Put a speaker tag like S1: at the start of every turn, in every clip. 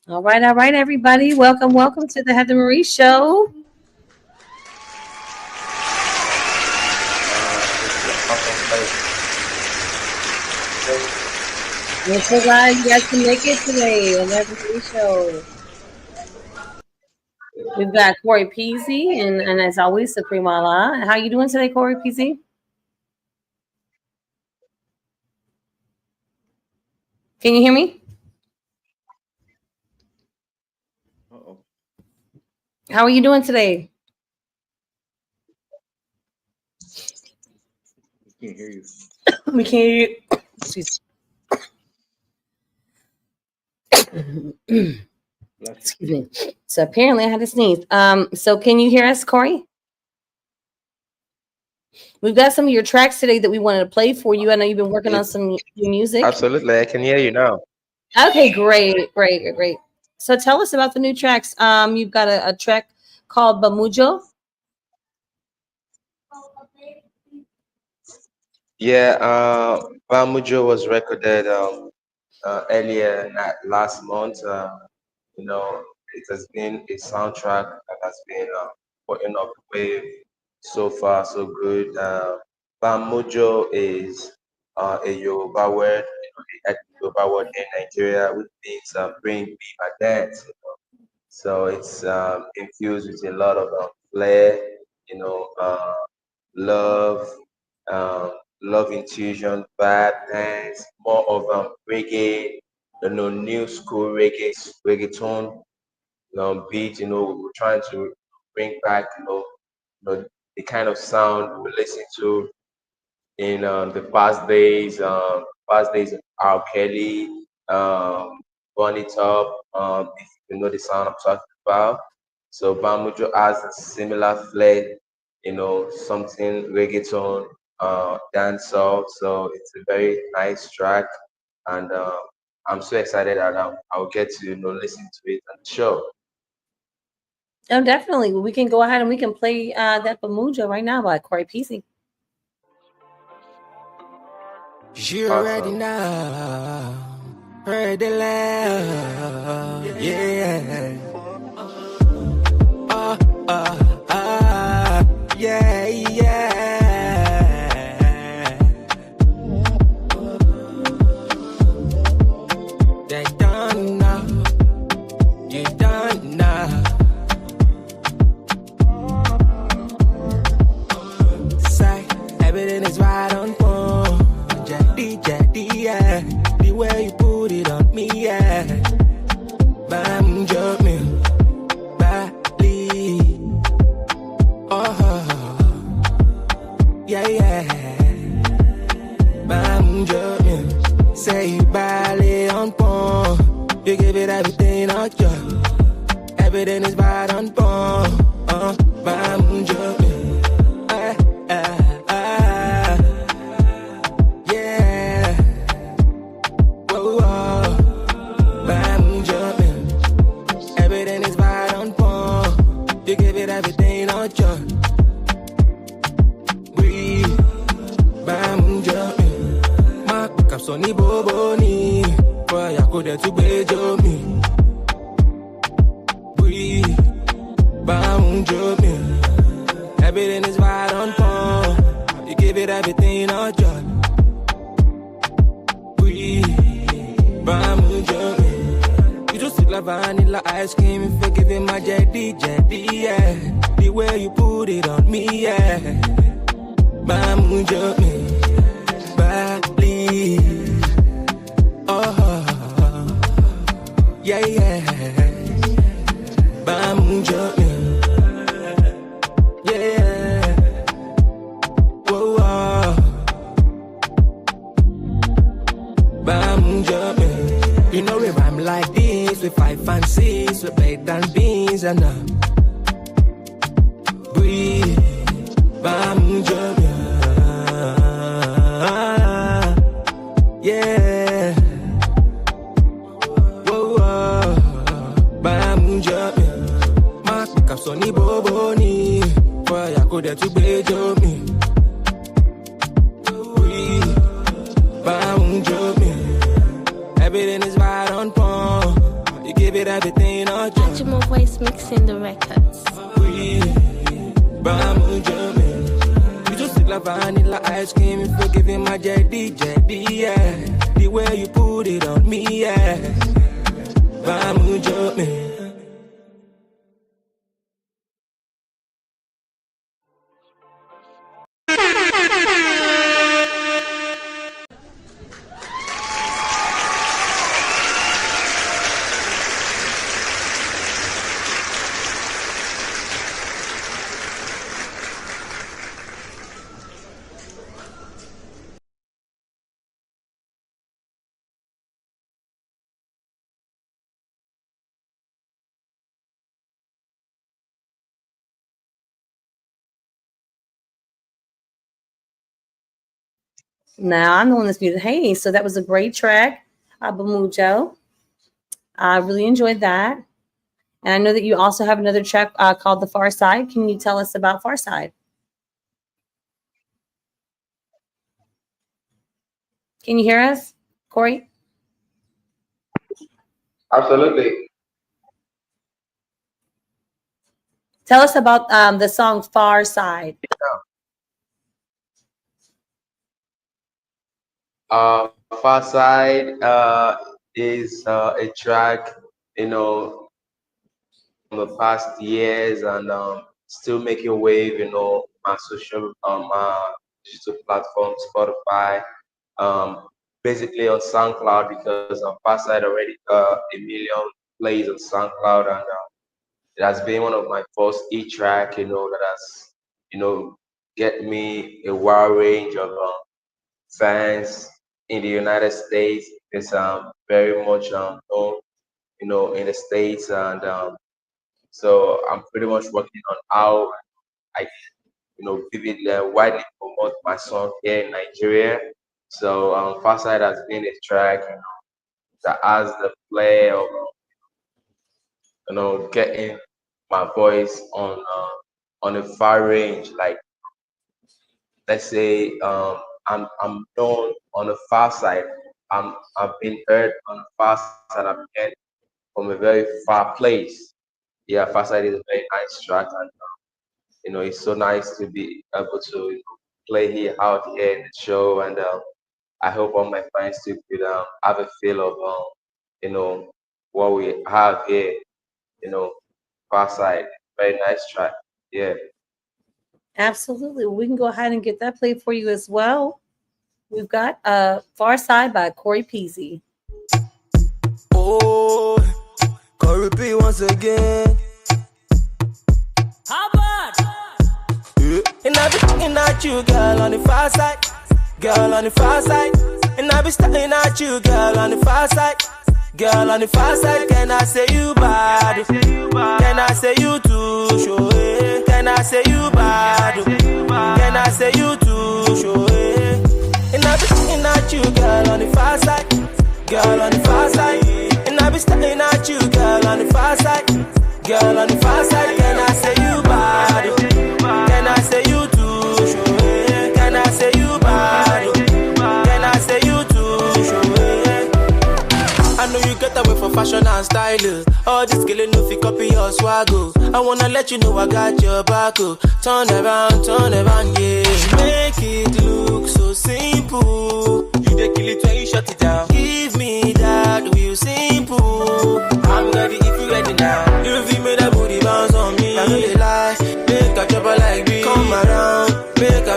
S1: All right, everybody. Welcome to the Heather Marie Show.
S2: This is a fucking place.
S1: We're so glad you guys can make it today on the Heather Marie Show. We've got Corey Peasy and as always, Supreme Allah. How you doing today, Corey Peasy? Can you hear me?
S2: Uh-oh.
S1: How are you doing today?
S2: We can't hear you.
S1: We can't hear you. Excuse me. So apparently I had to sneeze. So can you hear us, Corey? We've got some of your tracks today that we wanted to play for you. I know you've been working on some new music.
S2: Absolutely, I can hear you now.
S1: Okay, great. So tell us about the new tracks. You've got a track called Bamujo.
S2: Yeah, Bamujo was recorded earlier last month. It has been a soundtrack that has been putting up the wave so far, so good. Bamujo is a Yoruba word, the ethnic Yoruba word in Nigeria, which means bring me my dance. So it's infused with a lot of flair, love, um, love intuition, vibe, dance, more of reggae, new school reggaeton, beat. We're trying to bring back, the kind of sound we listen to in the past days of R. Kelly, Burn It Up, if you know the sound I'm talking about. So Bamujo has a similar flair, something reggaeton, dancehall. So it's a very nice track, and I'm so excited that I'll get to listen to it on the show.
S1: Oh, definitely. We can go ahead and we can play that Bamujo right now by Corey Peasy.
S3: You already know, heard the love, yeah. Yeah, yeah. They don't know, you don't know. Say, everything is right on point. Yeah, the way you put it on me, yeah. Bam, jump me, Bali. Oh, yeah. Bam, jump me. Say you Bali on point. You give it everything on you. Everything is right on point. Bam, jump me. Everything on you. Breathe. Bam, jumping. My pickup Sonny Boboni. Boy, I could have to me. Breathe. Bam, jumping. Everything is right on point. You give it everything on you. Breathe. Bam, jumping. You just like vanilla ice cream if you give it my jetty, yeah. The way you put it on me, yeah. Bam, jump me, Bali. Oh, yeah. Bam, jump me, yeah. Whoa. Bam, jump me. You know if I'm like this, with 5 and 6, with bread and beans and breathe, bam, jump, yeah. Whoa, bam, jump, my pickup Sonny Boboni, boy, I could have to me. Breathe, bam, jump, everything is right on point. You give it everything on you.
S4: Imagine my voice mixing the records.
S3: You just look like vanilla ice cream if you're giving my jetty, yeah. The way you put it on me, yeah. Vamos, jumping.
S1: Now I'm the one that's muted. Hey, so that was a great track, Bamujo. I really enjoyed that. And I know that you also have another track called The Far Side. Can you tell us about Far Side? Can you hear us, Corey?
S2: Absolutely.
S1: Tell us about the song Far Side.
S2: Far Side is a track, from the past years, and still making wave, on social digital platforms, Spotify, basically on SoundCloud, because Far Side already got 1 million plays on SoundCloud, and it has been one of my first track, that has, get me a wide range of fans in the United States. It's very much known, in the States, and so I'm pretty much working on how I, vividly widely promote my song here in Nigeria. So Far Side has been a track, that has the flair of getting my voice on a far range. Like, let's say I'm known on the far side. I've been heard on the far side. I've been heard from a very far place. Yeah, Far Side is a very nice track, and it's so nice to be able to play here out here in the show, and I hope all my fans too could have a feel of what we have here. Far Side, very nice track. Yeah.
S1: Absolutely. Well, we can go ahead and get that played for you as well. We've got Far Side by Corey Peasy.
S3: Oh, Corey P once again.
S5: How bad?
S3: Yeah. And I be looking at you, girl, on the far side. Girl on the far side. And I be staring at you, girl, on the far side. Girl on the far side, can I say you bad? Can I say you too, show it? Can I say you bad? Can I say you too, show it? And I be looking at you, girl, on the far side. Girl on the far side. And I be staring at you, girl, on the far side. Girl on the far side, can I say you bad? Can I say you too, show it? Can I say you bad? Can I say you too, show it? I know you get away from fashion and style. All this killing no fit copy your swaggle. I wanna let you know I got your back. Turn around, yeah. Make it look so simple. You dey kill it when you shut it down. Give me that real simple. I'm ready if you ready now. If you made a booty bounce on me, I know they lie. Make a trouble like me. Come around,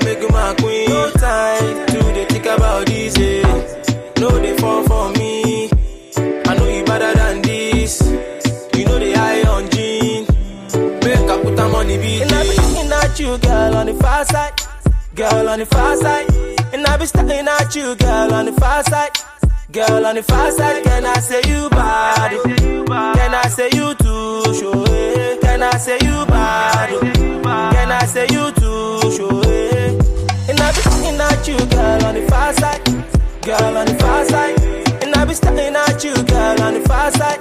S3: make you my queen. No time to dey think about this. No, they fall for me. I know you better than this. You know the eye on jean. Make I put them on the beat. And I be looking at you, girl, on the far side. Girl on the far side. And I be staring at you, girl, on the far side. Girl on the far side, can I say you bad? Can I say you too, show it? Can I say you bad? Can I say you too, show it? And I be looking at you, girl, on the far side. Girl on the far side. And I be staring at you, girl, on the far side.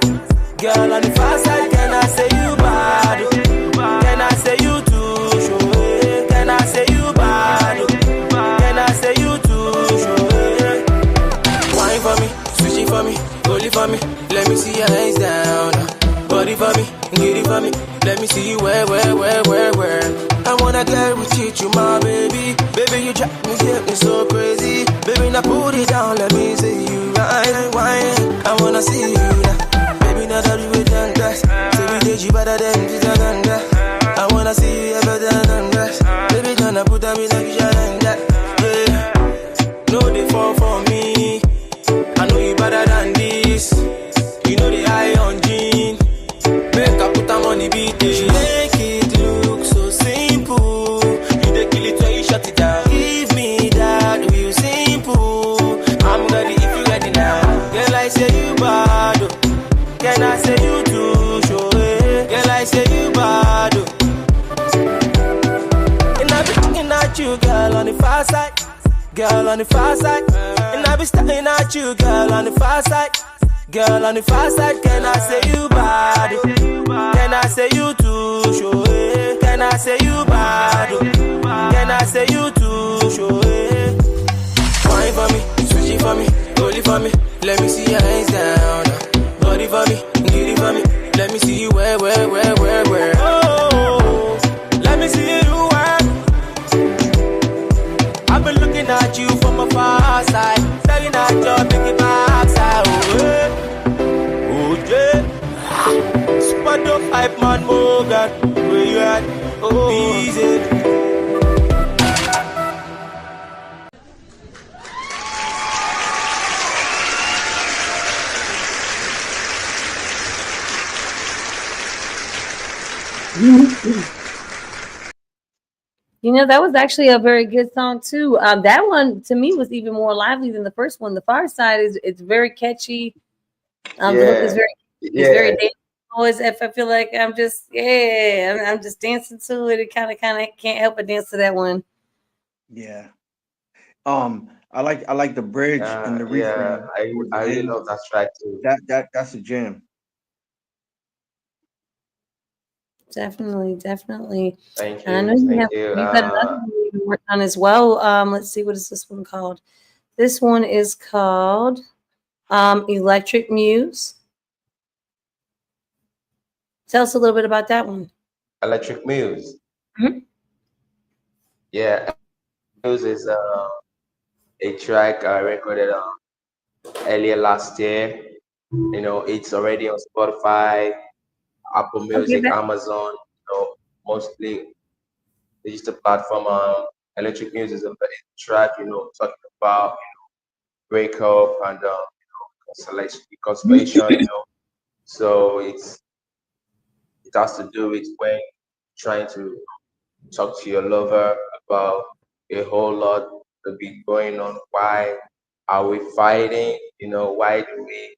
S3: Girl on the far side, can I say you bad? Can I say you too, show it? Can I say you bad? Can I say you too, show it? Wine for me, switching for me, hold it for me. Let me see your hands down. for me. Let me see you where. I wanna get with you, my baby. Baby, you drive me, get me so crazy. Baby, now put it down, let me see you wine. I wanna see you now. Baby, now that you done that. Say we did you better than this and that. I wanna see you ever than that. Baby, gonna put on me like you and that. Yeah. No, they fall for me. I know you better than this. You know the eye on jean. Make I put them on the beat. She make it look so simple. You dey kill it when you shut it down. Give me that real simple. I'm ready if you ready now. Girl, I say you bad. Can I say you too? Show it. Girl, I say you bad. And I be looking at you, girl, on the far side. Girl on the far side. And I be staring at you, girl, on the far side. Girl on the far side, can I say you bad? Can I say you too? Show it. Can I say you bad? Can I say you too? Show it. Wine for me, switch it for me, hold it for me. Let me see your hands down. Body for me, get it for me. Let me see you where. Oh, let me see you where. I've been looking at you from a far side, staring at your big backside. Oh yeah. Spot up hype man, Morgan. Where you at? Oh, easy.
S1: You know, that was actually a very good song too. That one to me was even more lively than the first one. The Far Side it's very catchy. The hook is very dancing. If I feel like I'm just dancing to it. It kind of can't help but dance to that one.
S5: Yeah. I like the bridge and the refrain.
S2: I really love that track too.
S5: That's a jam.
S1: Definitely.
S2: Thank
S1: And I
S2: you.
S1: know you've got another one you can work on as well. Let's see, what is this one called? This one is called Electric Muse. Tell us a little bit about that one.
S2: Electric Muse.
S1: Mm-hmm.
S2: Yeah, Muse is a track I recorded earlier last year. You know, it's already on Spotify, Apple Music, Amazon. You know, mostly digital platform. Electric Muse is a track, you know, talking about breakup and consolation. You know, so it has to do with when trying to talk to your lover about a whole lot to be going on. Why are we fighting? You know, why do we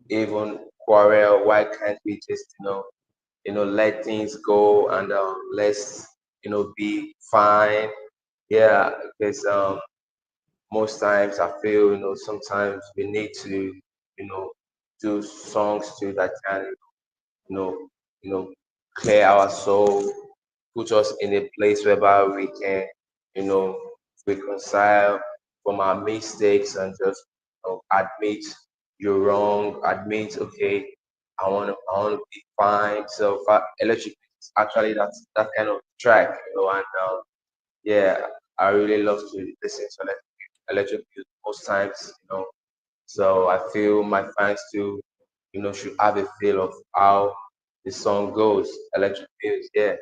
S2: even quarrel? Why can't we just let things go and let's be fine? Yeah, because most times I feel sometimes we need to do songs too that can you know clear our soul, put us in a place whereby we can, reconcile from our mistakes and just admit you're wrong, admit okay, I want to be fine. So electric is actually that kind of track, and yeah, I really love to listen to electric music most times, So I feel my fans too, should have a feel of how the song goes. Electric music, yeah.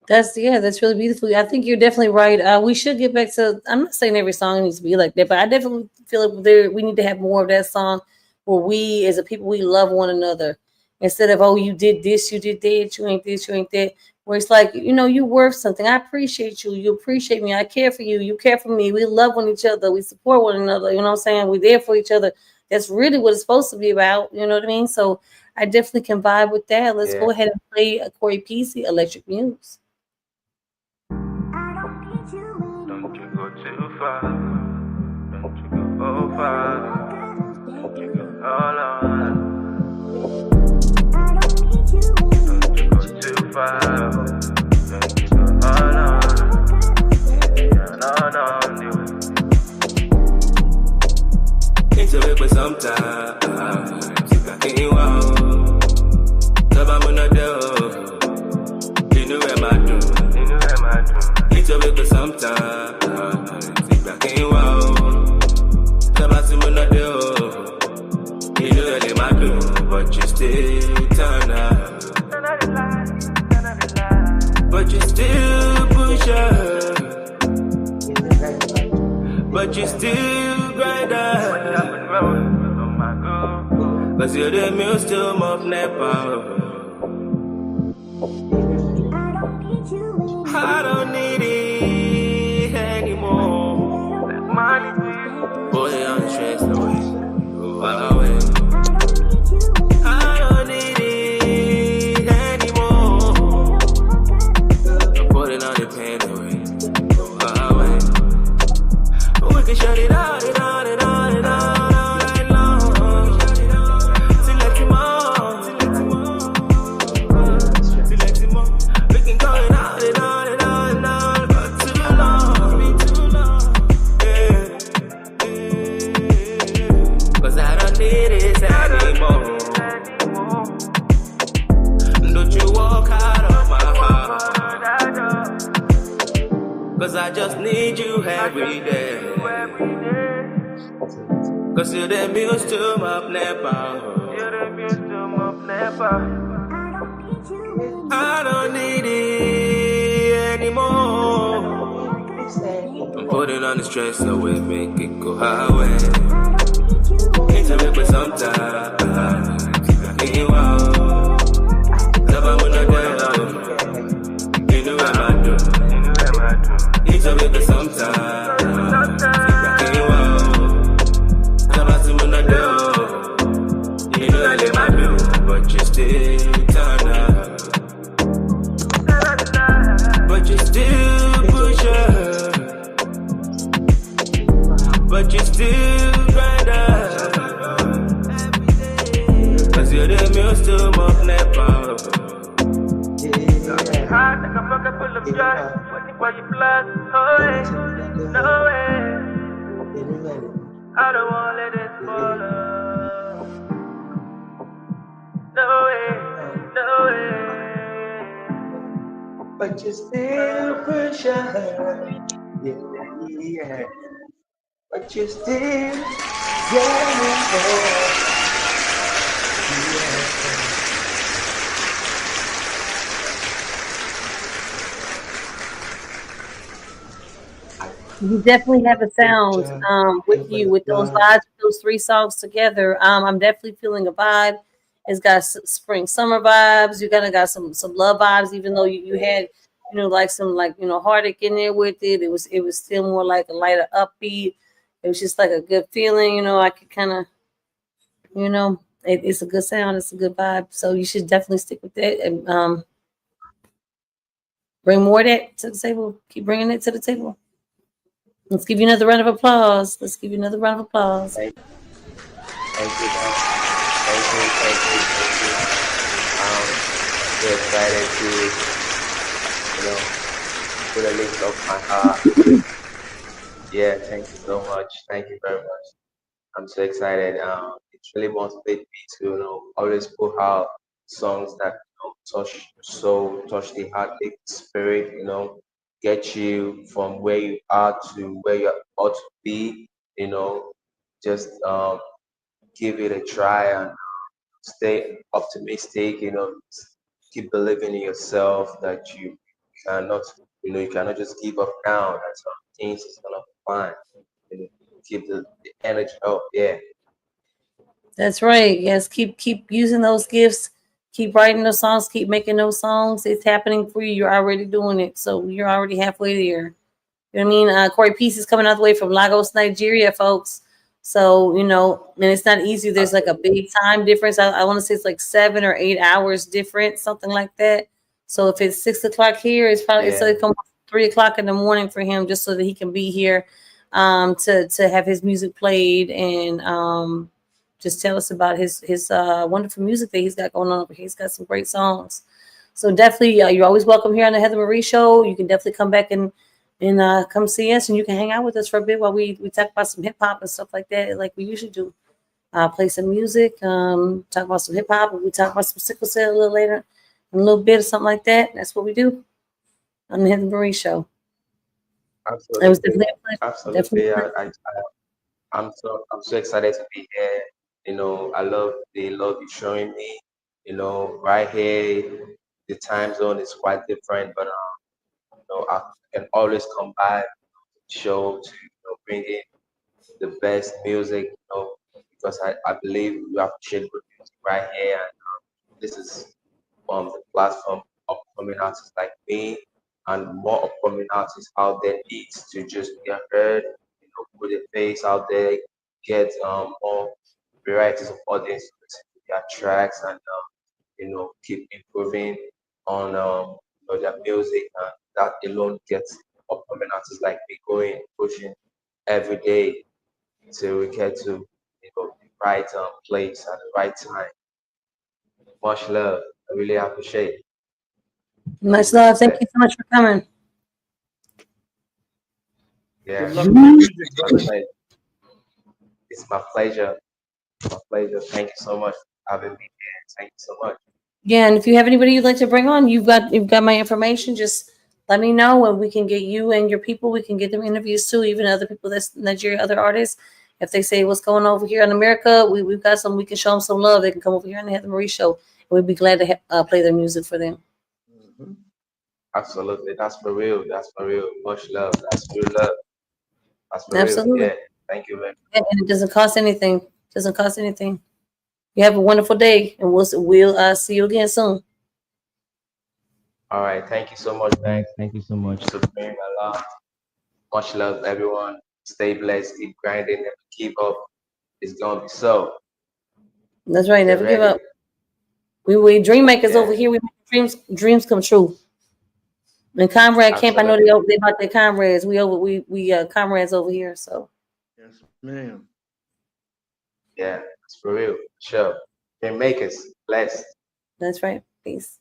S1: That's really beautiful. I think you're definitely right. We should get back to. I'm not saying every song needs to be like that, but I definitely feel like we need to have more of that song where we, as a people, we love one another instead of you did this, you did that, you ain't this, you ain't that. Where it's like you're worth something. I appreciate you. You appreciate me. I care for you. You care for me. We love one each other. We support one another. You know what I'm saying? We're there for each other. That's really what it's supposed to be about. You know what I mean? So I definitely can vibe with that. Let's go ahead and play a Corey PC Electric Muse.
S6: Don't you go too far. Don't you go over. Don't you go all on. Don't you go too far. Don't you go all on.
S3: Into it for some time. I ain't wow. know where my do. It's a bit sometimes. Think back in wow. Tabasimo no do. You know where my do, but you still turn up. But you still push up. But you still grind up. Cause you're the milestone of Nepal. I don't need it anymore. Boy, I'm stressed away. Go away. I don't need it anymore. I'm putting all the pain away. Go away. We can shut it out, it out, it out, it out. Cause I just need you every day. Cause you're the milestone of Nepal. I don't need it anymore. I'm putting on the stress away, make it go away. Can't tell me for some time. You out. Never wanna down. You know what I do. It's a bit sometimes. You out. Never see me no do. You know I let my do, but you still turn up. But you still push up. But you still grind up. Cause you're the milestone of Nepal. Heart like a bucket full of joy. Waiting for your blood. Oh, hey. No way. I don't wanna let it fall off. No way. No way.
S2: But you still push her. Yeah. But you still
S1: You definitely have a sound with you with those vibes, those three songs together. I'm definitely feeling a vibe. It's got spring summer vibes. You kind of got some love vibes, even though you had like some heartache in there with it. It was still more like a lighter upbeat. It was just like a good feeling. I could kind of it's a good sound. It's a good vibe. So you should definitely stick with that and bring more of that to the table. Keep bringing it to the table. Let's give you another round of applause. Thank you.
S2: Thank you, guys. Thank you. I'm so excited to, put a lift off my heart. Yeah, thank you so much. Thank you very much. I'm so excited. It really motivates me to, always put out songs that touch the soul, touch the heart, the spirit, get you from where you are to where you ought to be, just give it a try and stay optimistic, keep believing in yourself that you cannot, you cannot just give up now. That's how things is gonna be fine. Keep the energy up, yeah.
S1: That's right. Yes, keep using those gifts. Keep writing those songs. Keep making those songs. It's happening for you. You're already doing it, so you're already halfway there. You know what I mean? Corey Peace is coming out the way from Lagos, Nigeria, folks. So and it's not easy. There's like a big time difference. I want to say it's like 7 or 8 hours difference, something like that. So if it's 6 o'clock here, it's probably it's like 3 o'clock in the morning for him, just so that he can be here to have his music played and just tell us about his wonderful music that he's got going on over here. He's got some great songs. So definitely, you're always welcome here on the Heather Marie Show. You can definitely come back and come see us, and you can hang out with us for a bit while we talk about some hip hop and stuff like that, like we usually do. Play some music, talk about some hip hop, and we talk about some sickle cell a little later. a little bit or something like that. That's what we do on the Heather Marie Show. It was
S2: Absolutely,
S1: definitely a pleasure. Definitely
S2: absolutely.
S1: a pleasure.
S2: I'm so excited to be here. I love the love you're showing me. Right here, the time zone is quite different, but I can always come by show to bring in the best music. Because I believe we appreciate good music right here, and this is the platform upcoming artists like me and more upcoming artists out there needs to just get heard, put a face out there, get more varieties of audience to listen to their tracks and keep improving on their music, and that alone gets upcoming artists like me going, pushing every day till we get to the right place at the right time. Much love. I really appreciate
S1: Much
S2: everything you
S1: love. Thank
S2: said.
S1: you so much for coming.
S2: Yeah,
S5: Good luck with your music,
S2: it's my
S5: brother.
S2: pleasure. It's my pleasure. My pleasure. Thank you so much for having me here. Thank you so much.
S1: Yeah, and if you have anybody you'd like to bring on, you've got my information. Just let me know, and we can get you and your people. We can get them interviews too, even other people that's Nigeria, other artists. If they say what's going on over here in America, we've got some. We can show them some love. They can come over here and have the Marie Show, and we'd be glad to play their music for them.
S5: Mhm.
S2: Absolutely. That's for real. That's for real. Much love. That's real love. That's for real.
S1: Absolutely,
S2: Yeah. Thank you, man.
S1: and it doesn't cost anything. Doesn't cost anything. You have a wonderful day, and we'll see you again soon.
S2: All right. Thank you so much, man. Thank you so much, Supreme. I love. Much love, everyone. Stay blessed. Keep grinding. Never keep up. It's gonna be so.
S1: That's right.
S2: Get
S1: Never give
S2: ready.
S1: up. We dream makers over
S2: Yeah.
S1: here. We make dreams come true. And Comrade Camp, I know
S2: Absolutely.
S1: they about their comrades. We comrades over here. So
S5: Yes, ma'am.
S2: Yeah. It's for real. Sure. Can make us blessed.
S1: that's right. Peace.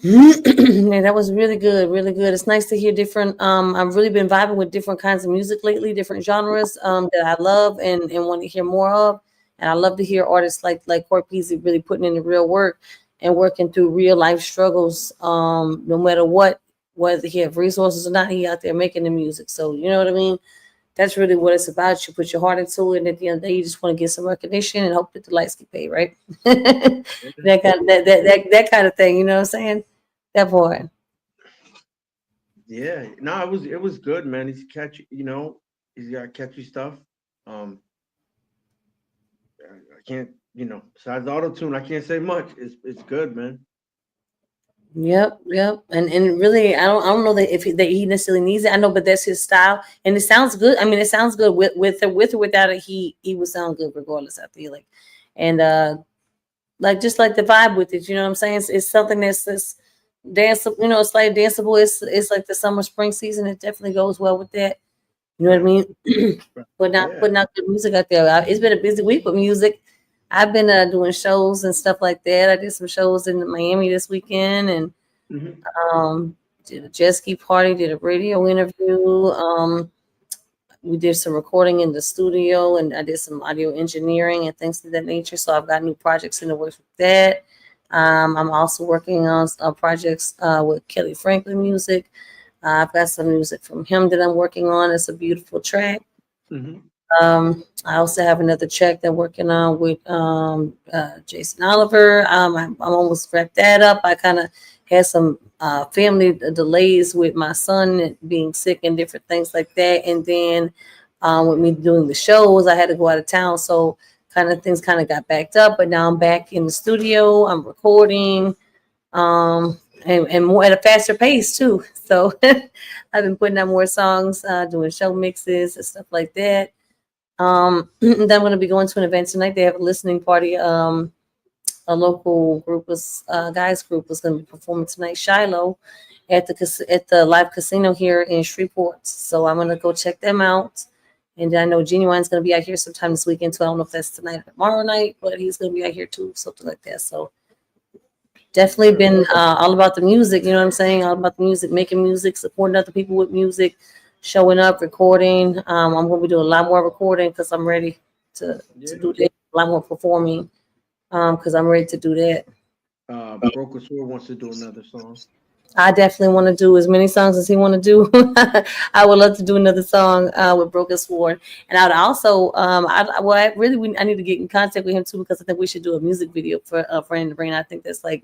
S1: Yeah, that was really good, really good. It's nice to hear different. I've really been vibing with different kinds of music lately, different genres that I love and want to hear more of. And I love to hear artists like Court Peasy really putting in the real work and working through real life struggles. No matter what, whether he have resources or not, he out there making the music. So you know what I mean. That's really what it's about. You put your heart into it, and at the end of the day, you just want to get some recognition and hope that the lights get paid, right? that kind of that kind of thing. You know what I'm saying? That part.
S5: Yeah. No, it was good, man. He's catchy, he's got catchy stuff. Um, I can't, besides the auto tune, I can't say much. It's good, man.
S1: Yep. And really, I don't know that that he necessarily needs it. I know, but that's his style, and it sounds good. I mean, it sounds good with or without it. He would sound good regardless. I feel like, and like just like the vibe with it. You know what I'm saying? It's something that's dance. It's like danceable. It's like the summer spring season. It definitely goes well with that. You know what I mean?
S5: Yeah.
S1: Putting out good music out there. It's been a busy week with music. I've been doing shows and stuff like that. I did some shows in Miami this weekend and
S5: Hmm.
S1: did a jet ski party, did a radio interview. We did some recording in the studio and I did some audio engineering and things of that nature. So I've got new projects in the works with that. I'm also working on projects with Kelly Franklin music. I've got some music from him that I'm working on. It's a beautiful track.
S5: Hmm.
S1: I also have another track that I'm working on with Jason Oliver. I'm almost wrapped that up. I kind of had some family delays with my son being sick and different things like that. And then with me doing the shows, I had to go out of town. So things kind of got backed up. But now I'm back in the studio. I'm recording. And more at a faster pace too. So I've been putting out more songs, doing show mixes and stuff like that. Then I'm going to be going to an event tonight. They have a listening party. A local group guys group was going to be performing tonight, Shiloh, at the live casino here in Shreveport. So I'm going to go check them out. And I know Genuine's going to be out here sometime this weekend too. I don't know if that's tonight or tomorrow night, but he's going to be out here too, something like that. So definitely been all about the music, you know what I'm saying? All about the music, making music, supporting other people with music, showing up, recording. I'm going to be doing a lot more recording because I'm ready to
S5: Yeah.
S1: do that lot more performing, because I'm ready to do that.
S5: Broken Sword wants to do another song.
S1: I definitely want to do as many songs as he want to do. I would love to do another song with Broken Sword, and I would also, I need to get in contact with him too, because I think we should do a music video for Friend in the Brain. I think that's like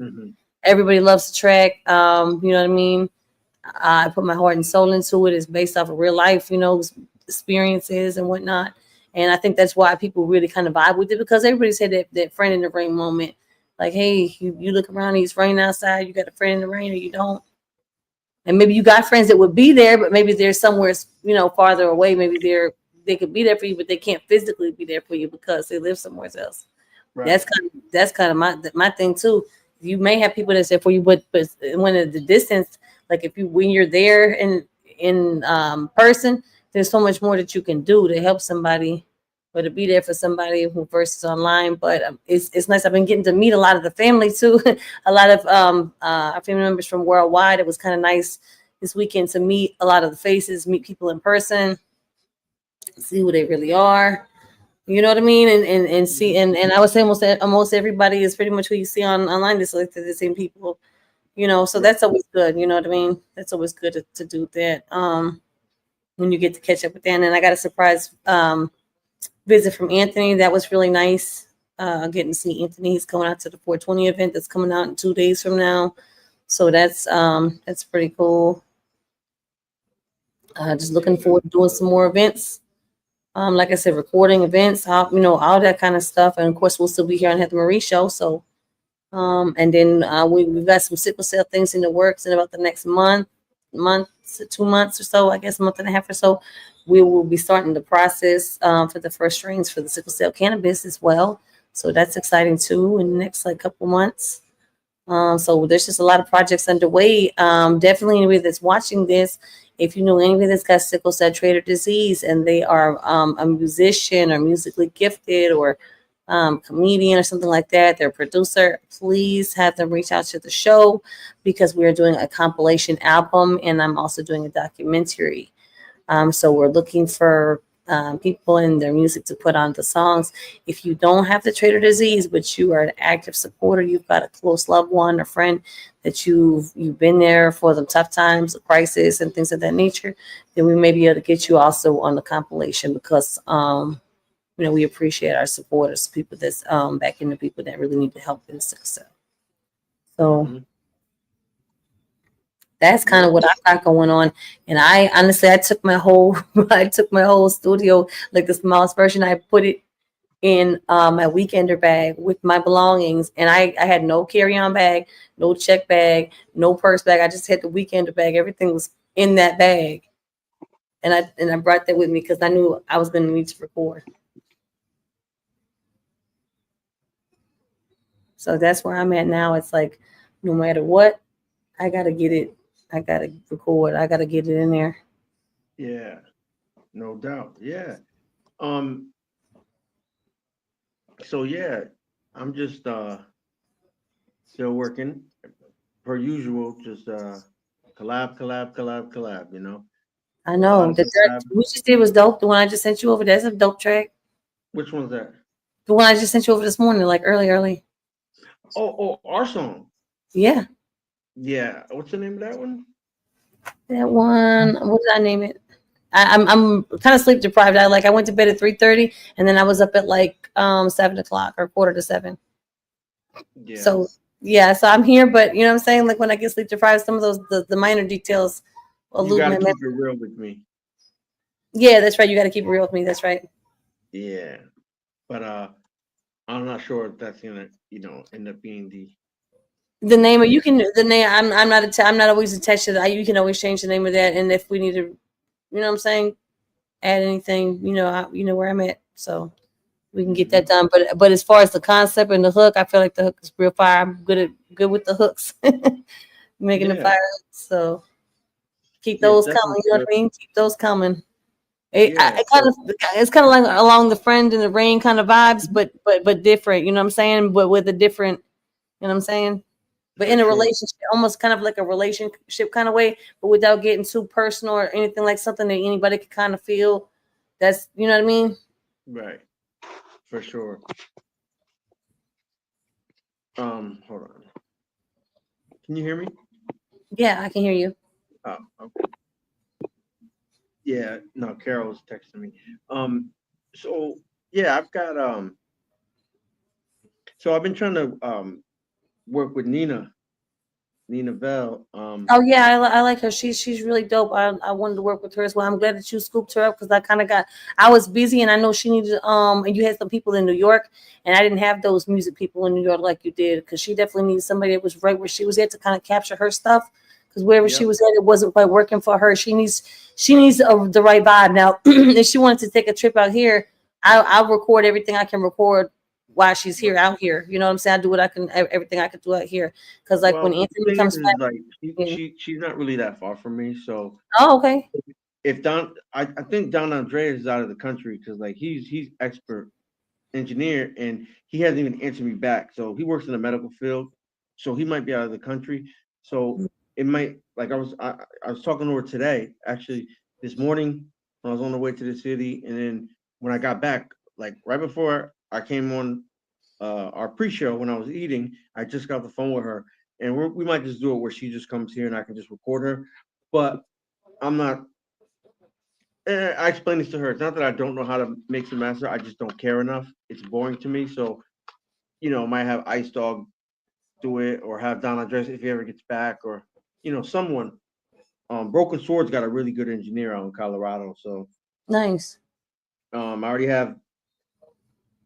S1: everybody loves the track. You know what I mean? I put my heart and soul into it. It's based off of real life, experiences and whatnot. And I think that's why people really kind of vibe with it, because everybody's had that friend in the rain moment. Like, hey, you look around, it's raining outside, you got a friend in the rain or you don't. And maybe you got friends that would be there, but maybe they're somewhere, farther away. Maybe they could be there for you, but they can't physically be there for you because they live somewhere else. Right. That's kind of my thing too. You may have people that's there for you, but when at the distance, like when you're there in person, there's so much more that you can do to help somebody, or to be there for somebody who versus online. But it's nice. I've been getting to meet a lot of the family too. A lot of our family members from worldwide. It was kind of nice this weekend to meet a lot of the faces, meet people in person, see who they really are. You know what I mean? And see, and I would say almost everybody is pretty much who you see online. It's like the same people, so that's always good. You know what I mean? That's always good to do that. When you get to catch up with them. And I got a surprise visit from Anthony. That was really nice. Getting to see Anthony. He's going out to the 420 event that's coming out in 2 days from now. So that's pretty cool. Just looking forward to doing some more events. Like I said, recording events, all that kind of stuff. And of course, we'll still be here on Heather Marie Show. So, and then we've got some sickle cell things in the works in about the next month, 2 months or so, I guess a month and a half or so. We will be starting the process for the first strains for the sickle cell cannabis as well. So that's exciting too in the next couple months. So there's just a lot of projects underway. Definitely anybody that's watching this, if you know anybody that's got sickle cell trait disease and they are a musician or musically gifted or comedian or something like that, their producer, please have them reach out to the show, because we are doing a compilation album and I'm also doing a documentary. So we're looking for people and their music to put on the songs. If you don't have the trait disease, but you are an active supporter, you've got a close loved one or friend that you've been there for the tough times, the crisis and things of that nature, then we may be able to get you also on the compilation, because we appreciate our supporters, people that's backing the people that really need the help in success. So that's kind of what I got going on. And I honestly, I took my whole studio, like the smallest version, I put it in my weekender bag with my belongings. And I had no carry-on bag, no check bag, no purse bag. I just had the weekender bag. Everything was in that bag. And I brought that with me because I knew I was going to need to record. So that's where I'm at now. It's like, no matter what, I got to get it. I got to record. I got to get it in there.
S5: Yeah, no doubt. Yeah. So yeah, I'm just still working per usual, just collab,
S1: I know. The track we just did was dope. The one I just sent you over, that's a dope track.
S5: Which one's that?
S1: The one I just sent you over this morning, like early.
S5: Oh, our song.
S1: Yeah.
S5: Yeah. What's the name of that one?
S1: That one, what did I name it? I'm kind of sleep deprived. I went to bed at 3:30 and then I was up at 7 o'clock or 6:45. Yeah. So yeah, so I'm here, but you know what I'm saying? Like when I get sleep deprived, some of those the minor details
S5: elude my memory. You gotta keep it real with me.
S1: Yeah, that's right. You gotta keep it real with me. That's right.
S5: Yeah. But I'm not sure if that's gonna, end up being
S1: the name. Or you can the name. I'm not always attached to that. You can always change the name of that, and if we need to, you know what I'm saying, add anything, you know where I'm at, so we can get that done. But as far as the concept and the hook, I feel like the hook is real fire. I'm good with the hooks, making the fire. So keep those coming. You know what I mean? Keep those coming. It's kind of like along the Friend in the Rain kind of vibes, but different. You know what I'm saying? But with a different, you know what I'm saying? But in a relationship, almost kind of like a relationship kind of way, but without getting too personal or anything, like something that anybody can kind of feel. That's, you know what I mean?
S5: Right. For sure. Hold on. Can you hear me?
S1: Yeah, I can hear you.
S5: Oh, okay. Yeah, no, Carol was texting me. So yeah, I've got so I've been trying to work with Nina Bell.
S1: Oh yeah, I like her. She's really dope. I wanted to work with her as well. I'm glad that you scooped her up because I was busy and I know she needed and you had some people in New York and I didn't have those music people in New York like you did because she definitely needed somebody that was right where she was at to kind of capture her stuff because wherever she
S5: Yep.
S1: was at it wasn't quite working for her. She needs the right vibe now. If she wanted to take a trip out here, I'll record everything I can record while she's here out here. You know what I'm saying? I do what I can everything I can do out here because like when
S5: Well, the
S1: Anthony
S5: thing
S1: comes back.
S5: is like
S1: Yeah.
S5: she's not really that far from me. So
S1: Oh, okay.
S5: if I think Don Andreas is out of the country because like he's expert engineer and he hasn't even answered me back. So he works in the medical field, so he might be out of the country. So it might like I was talking to her today, actually this morning when I was on the way to the city, and then when I got back, like right before I came on our pre-show when I was eating, I just got the phone with her, and we might just do it where she just comes here and I can just record her. But I'm not. I explained this to her. It's not that I don't know how to mix and master. I just don't care enough. It's boring to me. So, might have Ice Dog do it or have Don Andres if he ever gets back or, someone. Broken Sword's got a really good engineer out in Colorado. So,
S1: Nice.
S5: I already have,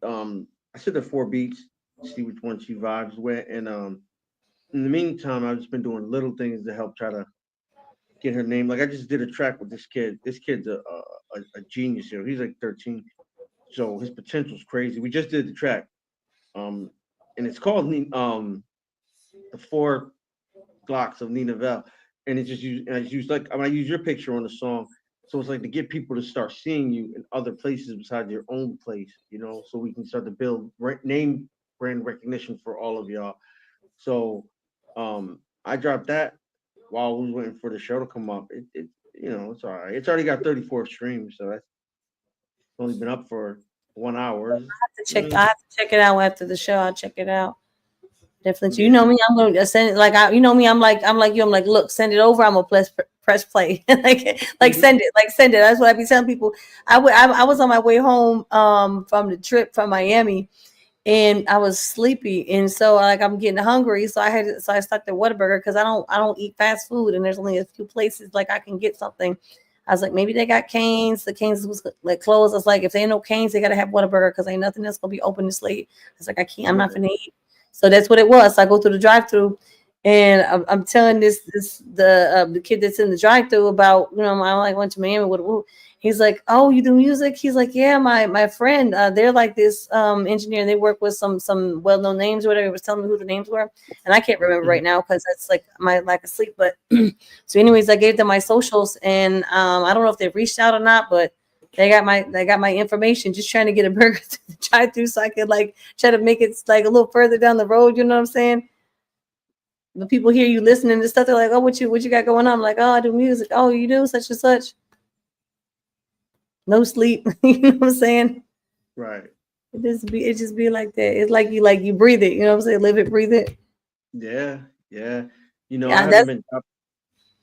S5: I said the 4 beats, see which one she vibes with. And in the meantime, I've just been doing little things to help try to get her name. Like I just did a track with this kid. This kid's a genius here. He's like 13. So his potential's crazy. We just did the track, um, and it's called the Four Glocks of Nina Vel, and I just use like I use your picture on the song, so it's like to get people to start seeing you in other places besides your own place, so we can start to build name brand recognition for all of y'all. So, I dropped that while we was waiting for the show to come up. It's all right. It's already got 34 streams, so that's only been up for 1 hour.
S1: I have to check it out after the show. I'll check it out. Definitely. You
S5: Yeah.
S1: know me, I'm gonna send it you know me, I'm like you, I'm like, look, send it over, I'm gonna press play. Send it, send it. That's what I be telling people. I was on my way home from the trip from Miami and I was sleepy and so I'm getting hungry. So I stopped at Whataburger because I don't eat fast food and there's only a few places like I can get something. I was like, maybe they got Canes. The Canes was like closed. I was like, if they ain't no Canes, they gotta have Whataburger because ain't nothing else gonna be open this late. I was like, I can't, I'm not gonna eat. So that's what it was. So I go through the drive-through, and I'm telling the kid that's in the drive-through about I like went to Miami with. He's like, oh, you do music? He's like, yeah, my friend. They're like this engineer, and they work with some well-known names or whatever. He was telling me who the names were, and I can't remember right now because that's like my lack of sleep. But so, anyways, I gave them my socials, and I don't know if they've reached out or not, but they got my information. Just trying to get a burger to the drive-through so I could try to make it like a little further down the road. You know what I'm saying? The people hear you listening to stuff. They're like, "Oh, what you got going on?" I'm like, "Oh, I do music." "Oh, you do such and such." No sleep. You know what I'm saying?
S5: Right.
S1: It just be like that. It's like you breathe it. You know what I'm saying? Live it, breathe it.
S5: Yeah. Yeah.
S1: Yeah, that's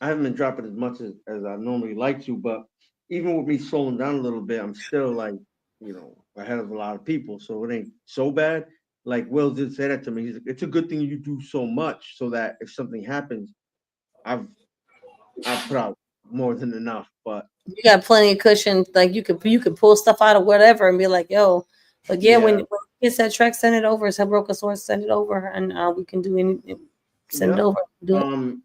S5: I haven't been dropping as much as I normally like to, but even with me slowing down a little bit, I'm still ahead of a lot of people. So it ain't so bad. Like Will did say that to me. He's like, it's a good thing you do so much so that if something happens, I've I've put out more than enough. But
S1: you got plenty of cushion. Like you could pull stuff out of whatever and be like, "Yo." But yeah, when
S5: yeah,
S1: it gets that track, send it over. It's a broken source. Send it over, and we can do anything. Send it
S5: yep.
S1: over. Do it.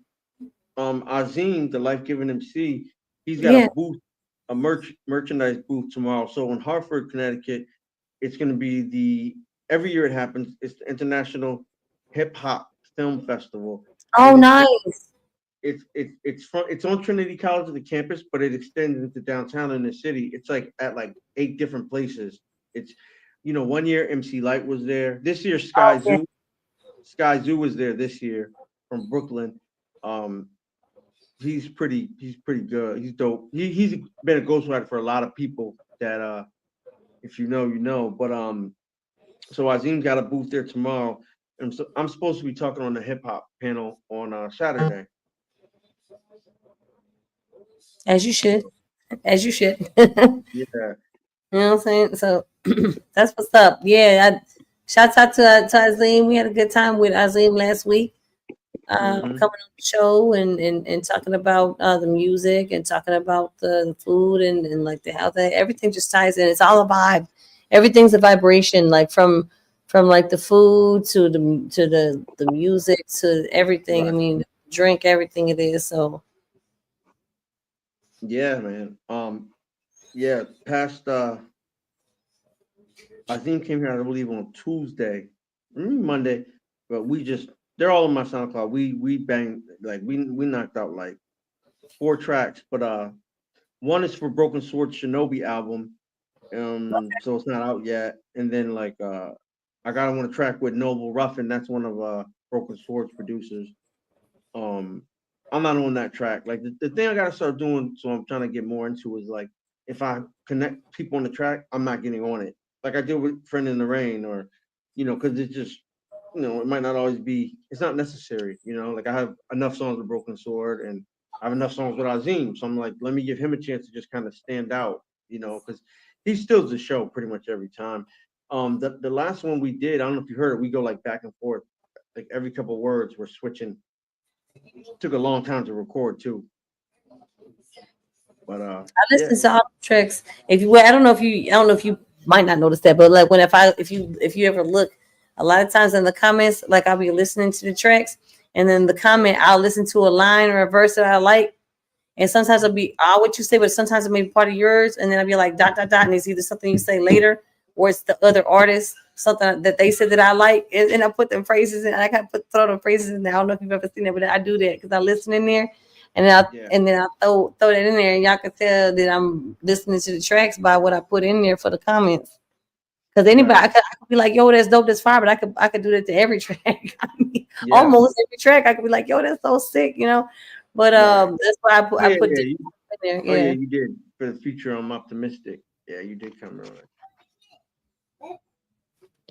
S5: Azim, the Life Giving MC, he's got a
S1: Yeah.
S5: booth, a merchandise booth tomorrow. So in Hartford, Connecticut, it's going to be every year it happens. It's the International Hip Hop Film Festival,
S1: Oh,
S5: and
S1: nice.
S5: it's on Trinity College, the campus, but it extends into downtown in the city. It's like at like 8 different places. It's 1 year MC Light was there. This year
S1: Oh, yeah.
S5: Sky Zoo was there this year from Brooklyn. Um, he's pretty good. He's dope. He's been a ghostwriter for a lot of people that if you know, you know. But so Azim's got a booth there tomorrow. And so I'm supposed to be talking on the hip hop panel on Saturday.
S1: As you should.
S5: So,
S1: As you should.
S5: yeah.
S1: You know what I'm saying? So that's what's up. Yeah, shouts out to Azim. We had a good time with Azim last week. Coming
S5: Hmm.
S1: on the show and talking about the music and talking about the food and like the health. Everything just ties in. It's all a vibe. Everything's a vibration, like from like the food to the music to everything. I
S5: Right.
S1: mean, drink, everything it is. So
S5: Yeah, man. Yeah, past Azim came here, I believe, on Tuesday, Monday, but they're all on my SoundCloud. We banged like we knocked out like 4 tracks, but one is for Broken Sword Shinobi album. So it's not out yet. And then like I got him on a track with Noble Ruffin, that's one of Broken Sword's producers. Um I'm not on that track. Like the thing I gotta start doing, so I'm trying to get more into is like if I connect people on the track, I'm not getting on it. Like I did with Friend in the Rain or because it's just it might not always be it's not necessary, like I have enough songs with Broken Sword and I have enough songs with Azim. So I'm like, let me give him a chance to just kind of stand out, because he steals the show pretty much every time. The last one we did, I don't know if you heard it, we go like back and forth, like every couple of words we're switching. Took a long time to record too. But
S1: I
S5: yeah.
S1: listen to all the tracks. If you, well, I don't know if you might not notice that, but like if you ever look, a lot of times in the comments, like I'll be listening to the tracks, and then the comment I'll listen to a line or a verse that I like, and sometimes it'll be all what you say, but sometimes it may be part of yours, and then I'll be like dot dot dot, and it's either something you say later or it's the other artist something that they said that I like, and I put them phrases in. I got throw them phrases in there. I don't know if you've ever seen it, but I do that because I listen in there.
S5: Yeah.
S1: And then I throw that in there, and y'all can tell that I'm listening to the tracks by what I put in there for the comments. Because anybody,
S5: Right.
S1: I could be like, "Yo, that's dope, that's fire," but I could do that to every track. I mean,
S5: Yeah.
S1: almost every track, I could be like, "Yo, that's so sick." But
S5: Right.
S1: that's why I
S5: Yeah,
S1: put
S5: yeah.
S1: this in there.
S5: Oh yeah,
S1: Yeah,
S5: you did. For the future, I'm optimistic. Yeah, you did come around.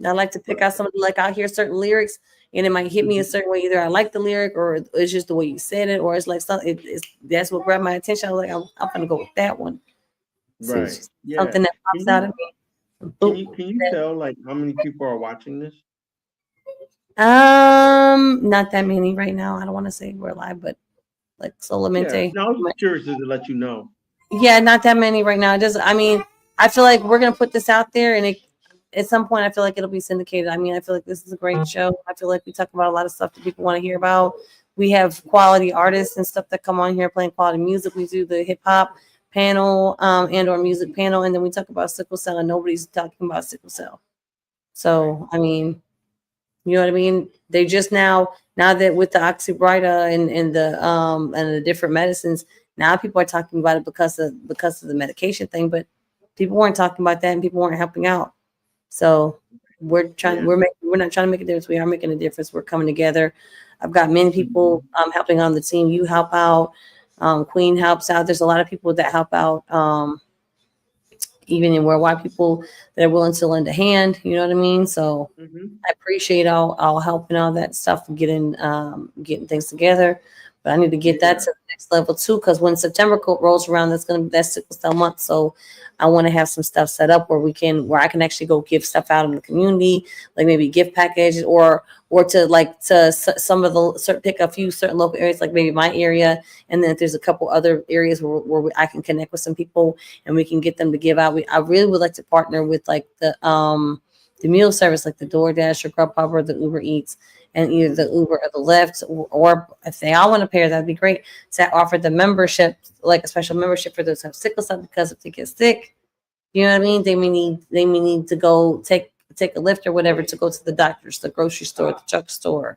S1: I like to pick
S5: But
S1: out some like I'll hear certain lyrics, and it might hit me a
S5: mhm.
S1: certain way. Either I like the lyric, or it's just the way you said it, or it's like something. It's that's what grabbed my attention. I was like, I'm gonna go with that one. So it's
S5: Right.
S1: just
S5: Yeah.
S1: something that
S5: Can
S1: pops out
S5: you
S1: of me.
S5: can
S1: Boop.
S5: you can you tell like how many people are watching this?
S1: Not that many right now. I don't want to say we're live, but like
S5: Yeah.
S1: Solamente.
S5: No, I was just curious to let you know.
S1: Yeah, not that many right now. It just, I mean, I feel like we're gonna put this out there, and at some point, I feel like it'll be syndicated. I mean, I feel like this is a great show. I feel like we talk about a lot of stuff that people want to hear about. We have quality artists and stuff that come on here playing quality music. We do the hip hop panel, and or music panel, and then we talk about sickle cell, and nobody's talking about sickle cell.
S5: Right.
S1: So, I mean, you know what I mean? They just now that with the oxybrita and the different medicines, now people are talking about it because of the medication thing, but people weren't talking about that and people weren't helping out. So
S5: Yeah.
S1: we're not trying to make a difference. We are making a difference. We're coming together. I've got many
S5: Mhm.
S1: people helping on the team. You help out. Queen helps out. There's a lot of people that help out. Even in worldwide people that are willing to lend a hand, you know what I mean? So
S5: Mhm.
S1: I appreciate all help and all that stuff and getting things together. But I need to get that
S5: Yeah.
S1: to the next level too, because when September rolls around, that's sickle cell month. So I want to have some stuff set up where I can actually go give stuff out in the community, like maybe gift packages or to some of the certain pick a few certain local areas, like maybe my area, and then if there's a couple other areas where I can connect with some people and we can get them to give out. I really would like to partner with like the meal service, like the DoorDash or Grubhub or the Uber Eats, and either the Uber or the Lyft, or if they all want to pair, that'd be great. To offer the membership, like a special membership for those who have sickle cell, because if they get sick, you know what I mean, they may need to go take a lift or whatever to go to the doctors, the grocery store, the drugstore.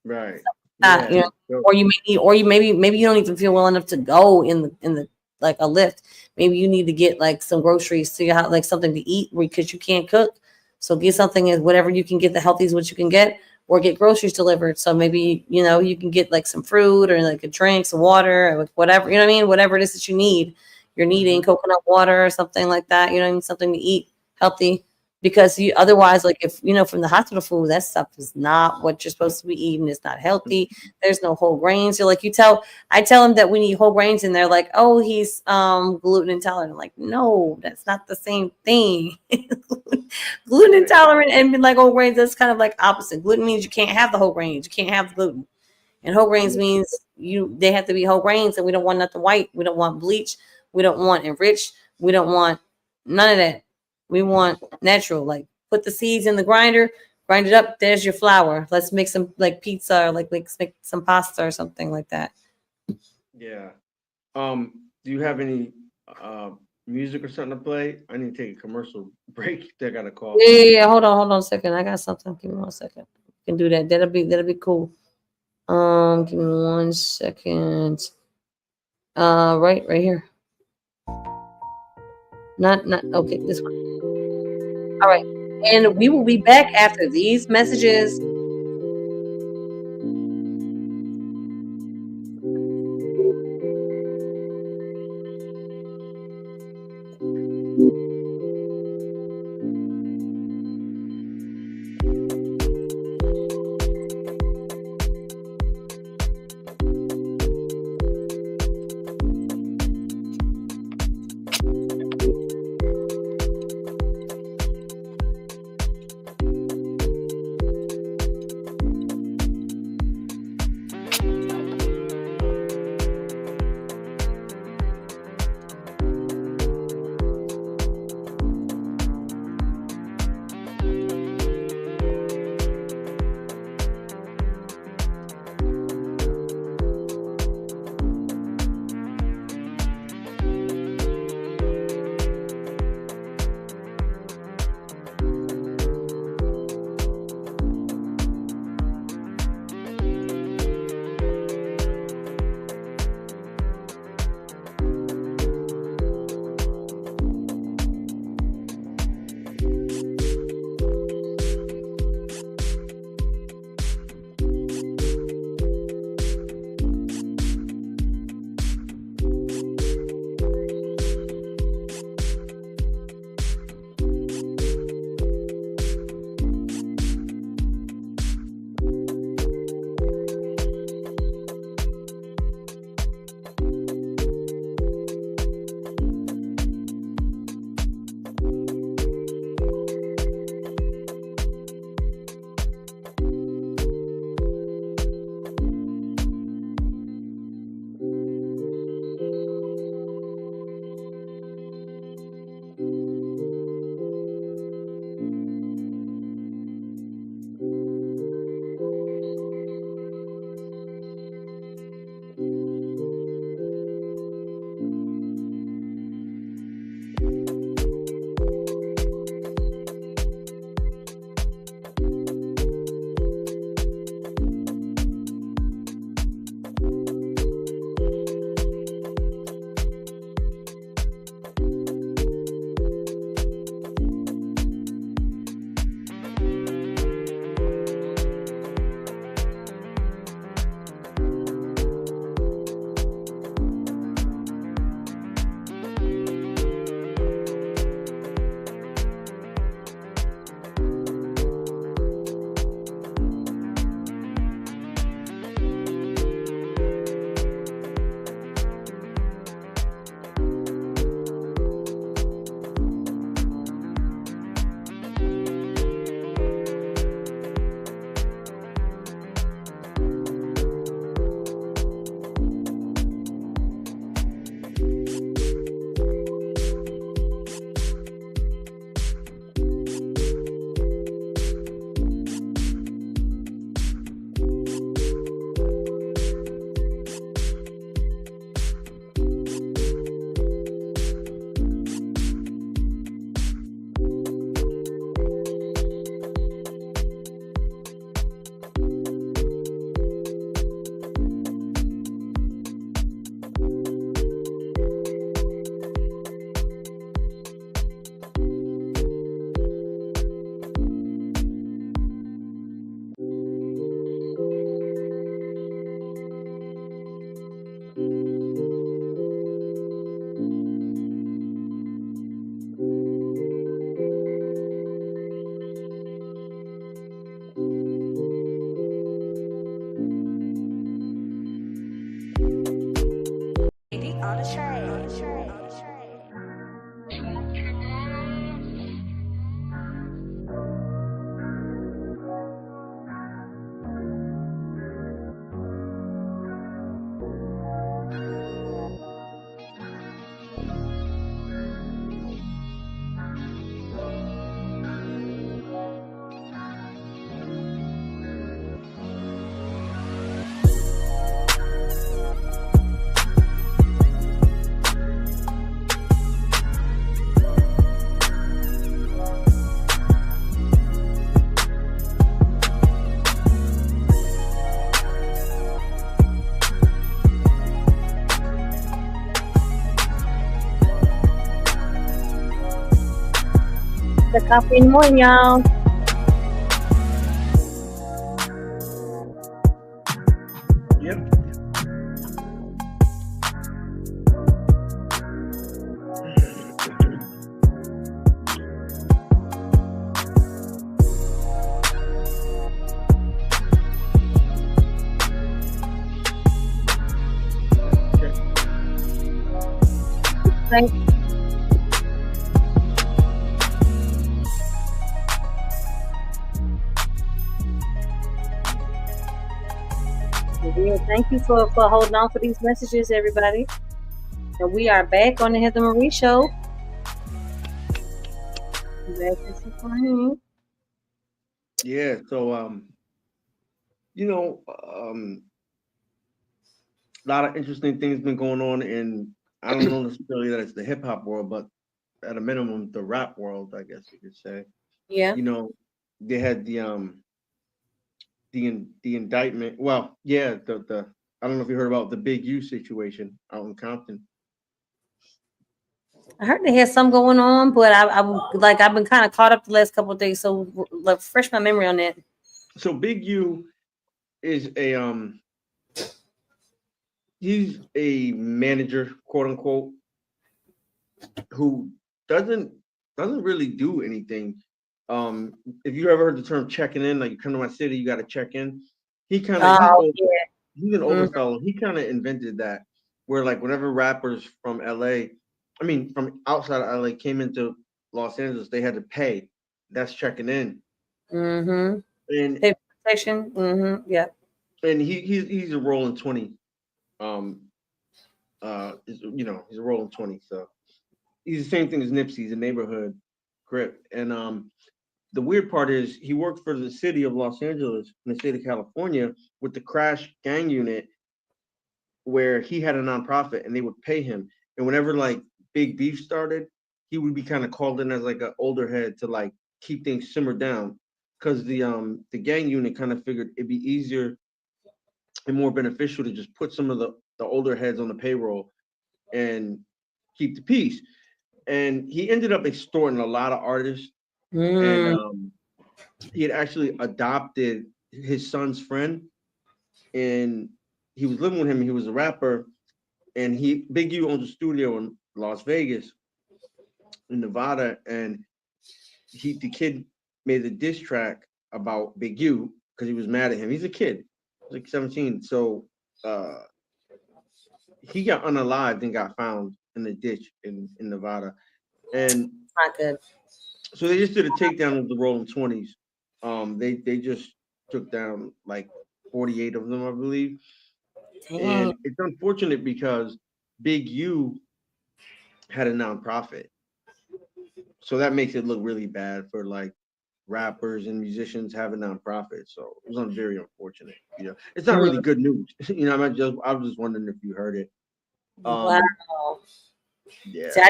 S5: Right.
S1: You
S5: Yeah.
S1: know,
S5: So,
S1: or you may need, or you maybe you don't even feel well enough to go in the like a lift. Maybe you need to get like some groceries to your house, like something to eat because you can't cook. So get something and whatever you can get, the healthiest what you can get, or get groceries delivered. So maybe you can get like some fruit or like a drink, some water, or like whatever, you know what I mean? Whatever it is that you need. You're needing
S5: mhm.
S1: coconut water or something like that, you know what I mean? Something to eat healthy. because you otherwise, like if from the hospital food, that stuff is not what you're supposed to be eating. It's not healthy. There's no whole grains. So like I tell them that we need whole grains, and they're like, oh, he's gluten intolerant. I'm like, no, that's not the same thing. Gluten intolerant and like whole grains, that's kind of like opposite. Gluten means you can't have the whole grains, you can't have the gluten, and whole grains means they have to be whole grains, and we don't want nothing white. We don't want bleach. We don't want enriched. We don't want none of that. We want natural. Like put the seeds in the grinder, grind it up. There's your flour. Let's make some like pizza, or like let's make some pasta or something like that.
S5: Yeah. Do you have any music or something to play? I need to take a commercial break. I got a call.
S1: Yeah. Hold on a second. I got something. Give me 1 second. We can do that. That'll be cool. Give me 1 second. Right here. Not okay. This one. All right, and we will be back after these messages. the coffee in the morning, y'all.
S5: Yep.
S1: Thank Yeah, thank you for holding on for these messages, everybody. And we are back on the Heather Marie Show. Back in some morning.
S5: Yeah. So a lot of interesting things been going on in, I don't know necessarily that it's the hip hop world, but at a minimum the rap world, I guess you could say.
S1: Yeah.
S5: They had the indictment. Well, yeah, the I don't know if you heard about the Big U situation out in Compton.
S1: I heard they had some going on, but I've been kind of caught up the last couple of days, so refresh my memory on that.
S5: So Big U is he's a manager, quote unquote, who doesn't really do anything. If you ever heard the term checking in, like you come to my city, you got to check in. He's an older fellow. He kind of invented that, where like whenever rappers from LA, from outside of LA came into Los Angeles, they had to pay. That's checking in.
S1: Mm-hmm.
S5: And
S1: pay protection. Mm-hmm. Yeah.
S5: And he's a rolling 20. He's a rolling 20. So he's the same thing as Nipsey. He's a neighborhood grip. And the weird part is he worked for the city of Los Angeles in the state of California with the Crash Gang Unit, where he had a nonprofit and they would pay him. And whenever like big beef started, he would be kind of called in as like an older head to like keep things simmered down, because the gang unit kind of figured it'd be easier and more beneficial to just put some of the older heads on the payroll and keep the peace. And he ended up extorting a lot of artists. And he had actually adopted his son's friend, and he was living with him. He was a rapper, and Big U owns a studio in Las Vegas, in Nevada, and the kid made a diss track about Big U because he was mad at him. He's a kid, he's like 17. So he got unalived and got found in the ditch in Nevada. And
S1: not good.
S5: So they just did a takedown of the Rolling 20s. They just took down like 48 of them, I believe. And it's unfortunate because Big U had a nonprofit. So that makes it look really bad for like rappers and musicians having nonprofits. So it was very unfortunate. It's not really good news. I was just wondering if you heard it.
S1: Wow.
S5: Yeah.
S1: See, I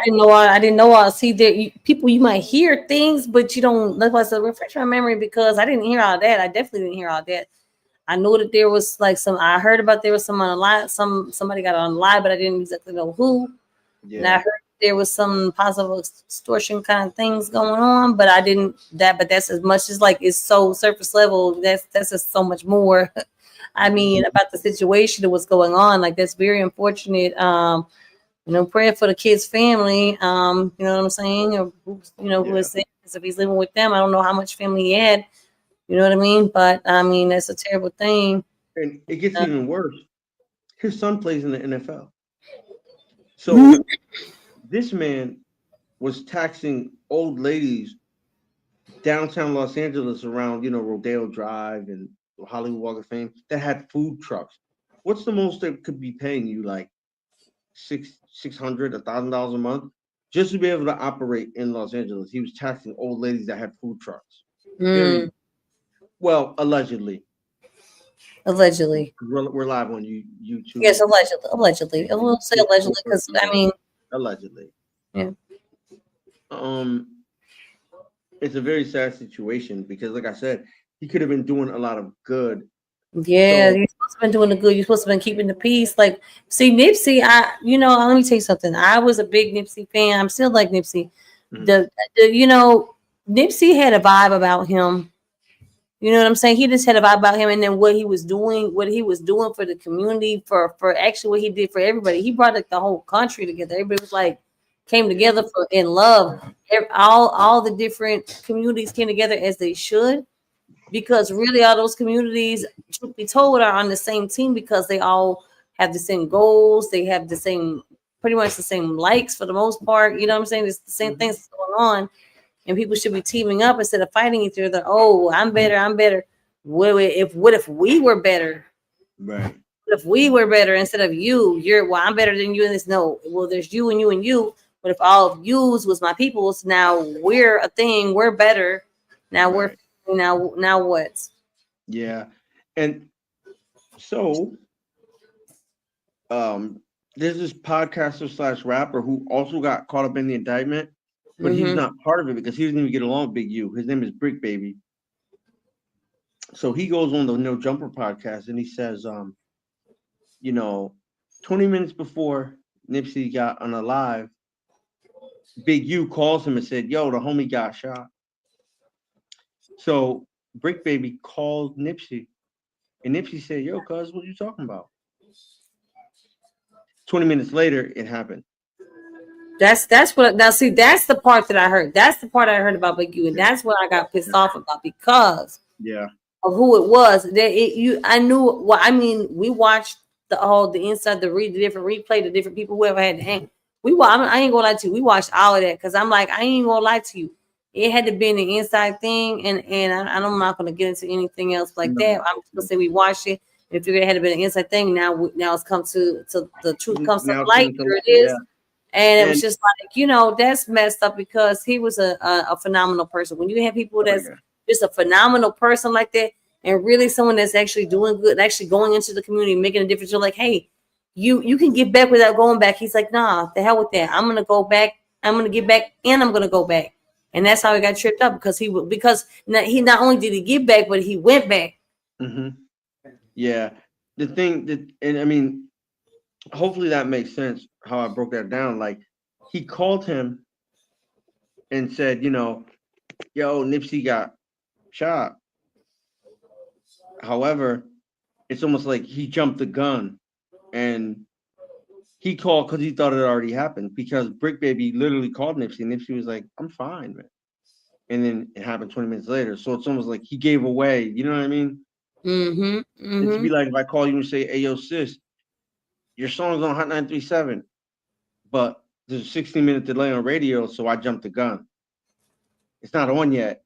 S1: didn't know. See, there people, you might hear things, but you don't. That's why I said refresh my memory, because I didn't hear all that. I definitely didn't hear all that. I know that there was like I heard about there was some on the line, somebody got on the line, but I didn't exactly know who. Yeah. And I heard there was some possible extortion kind of things going on, but I didn't but that's as much as like it's so surface level. That's just so much more. I mean, about the situation that was going on. Like, that's very unfortunate. Praying for the kid's family. You know what I'm saying? Or who is saying, if he's living with them, I don't know how much family he had. You know what I mean? But I mean, that's a terrible thing.
S5: And it gets even worse. His son plays in the NFL. So this man was taxing old ladies downtown Los Angeles around, Rodeo Drive and Hollywood Walk of Fame that had food trucks. What's the most they could be paying you? Like $600, $1,000 a month just to be able to operate in Los Angeles. He was taxing old ladies that had food trucks. Well, allegedly.
S1: Allegedly.
S5: We're live on YouTube.
S1: Yes, allegedly. I will say allegedly because
S5: allegedly.
S1: Yeah.
S5: It's a very sad situation because, like I said, he could have been doing a lot of good.
S1: Yeah, you're supposed to have been doing the good. You're supposed to have been keeping the peace. Like, see, Nipsey, let me tell you something. I was a big Nipsey fan. I'm still like Nipsey. Mm-hmm. Nipsey had a vibe about him. You know what I'm saying? He just had a vibe about him, and then what he was doing for the community, for actually what he did for everybody. He brought like the whole country together. Everybody was like came together for in love. All the different communities came together as they should, because really all those communities, truth be told, are on the same team because they all have the same goals. They have the same, pretty much the same likes for the most part. You know what I'm saying? It's the same things going on. And people should be teaming up instead of fighting each other. Oh, I'm better. I'm better. What if we were better?
S5: Right.
S1: What if we were better instead of you? I'm better than you in this. No, well, there's you and you and you. But if all of yous was my peoples, now we're a thing. We're better. Now
S5: Right.
S1: now what?
S5: Yeah. And so there's this podcaster slash rapper who also got caught up in the indictment, but he's
S1: Mm-hmm.
S5: not part of it because he doesn't even get along with Big U. His name is Brick Baby. So he goes on the No Jumper podcast and he says, 20 minutes before Nipsey got on a live, Big U calls him and said, "Yo, the homie got shot." So Brick Baby called Nipsey, and Nipsey said, "Yo, cuz, what you talking about?" 20 minutes later, it happened.
S1: That's what now see, that's the part that I heard. That's the part I heard about Big U, and that's what I got pissed off about because
S5: Yeah.
S1: of who it was. I knew what I mean. We watched the inside, the different replay, the different people whoever had to hang. I ain't gonna lie to you. We watched all of that because I'm like, I ain't gonna lie to you. It had to be an inside thing, and I'm not gonna get into anything else like that. I'm just gonna say we watched it. If it had been an inside thing, now it's come to the truth comes to
S5: Now it's
S1: light.
S5: coming to
S1: Here
S5: light,
S1: it is.
S5: yeah.
S1: And it was
S5: And
S1: just like, that's messed up because he was a phenomenal person. When you have people that's just a phenomenal person like that, and really someone that's actually doing good, actually going into the community, making a difference, you're like, hey, you can get back without going back. He's like, nah, the hell with that. I'm gonna go back. I'm gonna get back, and I'm gonna go back. And that's how he got tripped up because he not only did he get back, but he went back.
S5: Yeah, the thing that, and I mean, hopefully that makes sense how I broke that down. Like, he called him and said, "Yo, Nipsey got shot." However, it's almost like he jumped the gun and he called because he thought it already happened, because Brick Baby literally called Nipsey. Nipsey was like, "I'm fine, man." And then it happened 20 minutes later. So it's almost like he gave away. You know what I mean? It'd be like if I call you and say, "Hey, yo, sis, your song's on Hot 937, but there's a 16-minute delay on radio, so I jumped the gun. It's not on yet."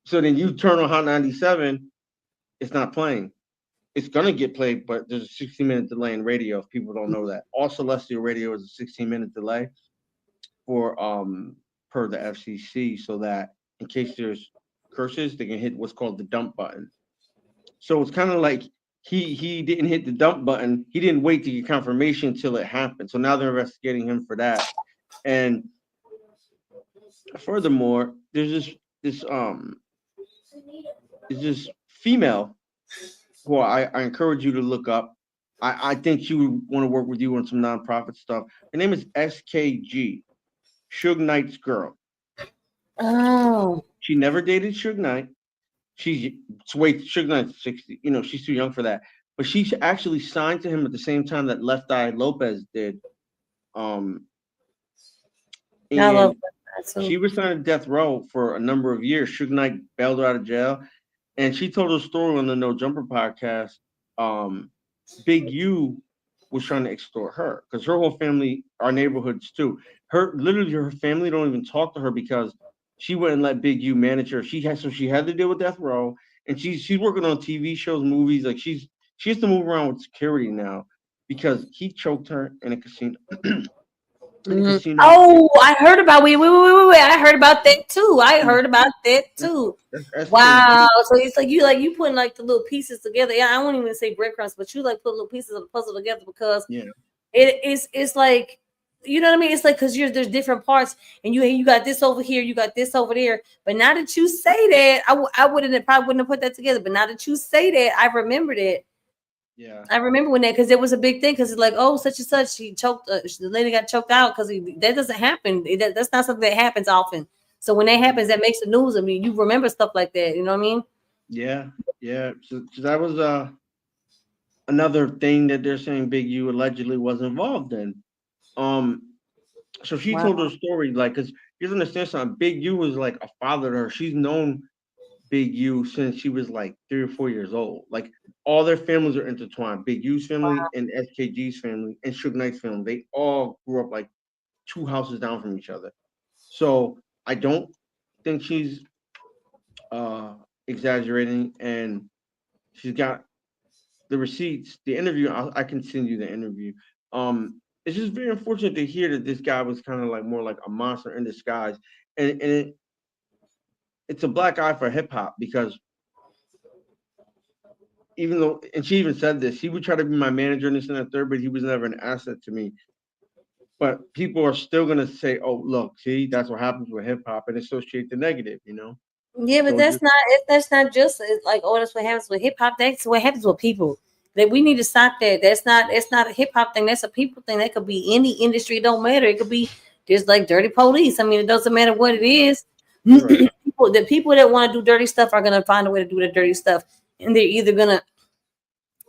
S5: So then you turn on Hot 97, it's not playing. It's gonna get played, but there's a 16-minute delay in radio. If people don't know that, all celestial radio is a 16-minute delay for per the FCC, so that in case there's curses, they can hit what's called the dump button. So it's kind of like he didn't hit the dump button. He didn't wait to get confirmation until it happened. So now they're investigating him for that. And furthermore, there's this female who I encourage you to look up. I think she would want to work with you on some nonprofit stuff. Her name is SKG, Suge Knight's girl.
S1: Oh.
S5: She never dated Suge Knight. Suge Knight's 60. She's too young for that. But she actually signed to him at the same time that Left Eye Lopez did.
S1: I love that.
S5: She was signed to death row for a number of years. Suge Knight bailed her out of jail, and she told her story on the No Jumper podcast. Big U was trying to extort her because her whole family, our neighborhoods too. Her family don't even talk to her because she wouldn't let Big U manage her. She had to deal with death row, and she's working on TV shows, movies. Like she has to move around with security now because he choked her in a casino.
S1: Oh, I heard about wait. I heard about that too. Wow. So it's like you putting like the little pieces together. Yeah, I won't even say breadcrumbs, but you like put little pieces of the puzzle together because it's like, you know what I mean? It's like because there's different parts, and you got this over here, you got this over there. But now that you say that, I probably wouldn't have put that together. But now that you say that, I remembered it.
S5: Yeah,
S1: I remember when because it was a big thing because it's like, oh, such and such, she choked, the lady got choked out because that doesn't happen. That's not something that happens often. So when that happens, that makes the news. I mean, you remember stuff like that. You know what I mean?
S5: Yeah, yeah. So that was another thing that they're saying Big U allegedly was involved in. Um, so she
S1: Wow.
S5: told her story, like, because you have to understand something. Big U was like a father to her. She's known Big U since she was like 3 or 4 years old. Like all their families are intertwined. Big U's family and SKG's family and Suge Knight's family. They all grew up like 2 houses down from each other. So I don't think she's uh exaggerating, and she's got the receipts, the interview. I can send you the interview. It's just very unfortunate to hear that this guy was kind of like more like a monster in disguise, and it's a black eye for hip hop because even though, and she even said this, he would try to be my manager and this and that third, but he was never an asset to me. But people are still gonna say, "Oh, look, see, that's what happens with hip hop," and associate the negative, you know.
S1: Yeah, but
S5: So just
S1: that's not just it's like, oh, that's what happens with hip hop. That's what happens with people. That we need to stop that. It's not a hip hop thing. That's a people thing. That could be any industry. It don't matter. It could be just like dirty police. I mean, it doesn't matter what it is.
S5: right,
S1: The people that want to do dirty stuff are gonna find a way to do the dirty stuff, and they're either gonna.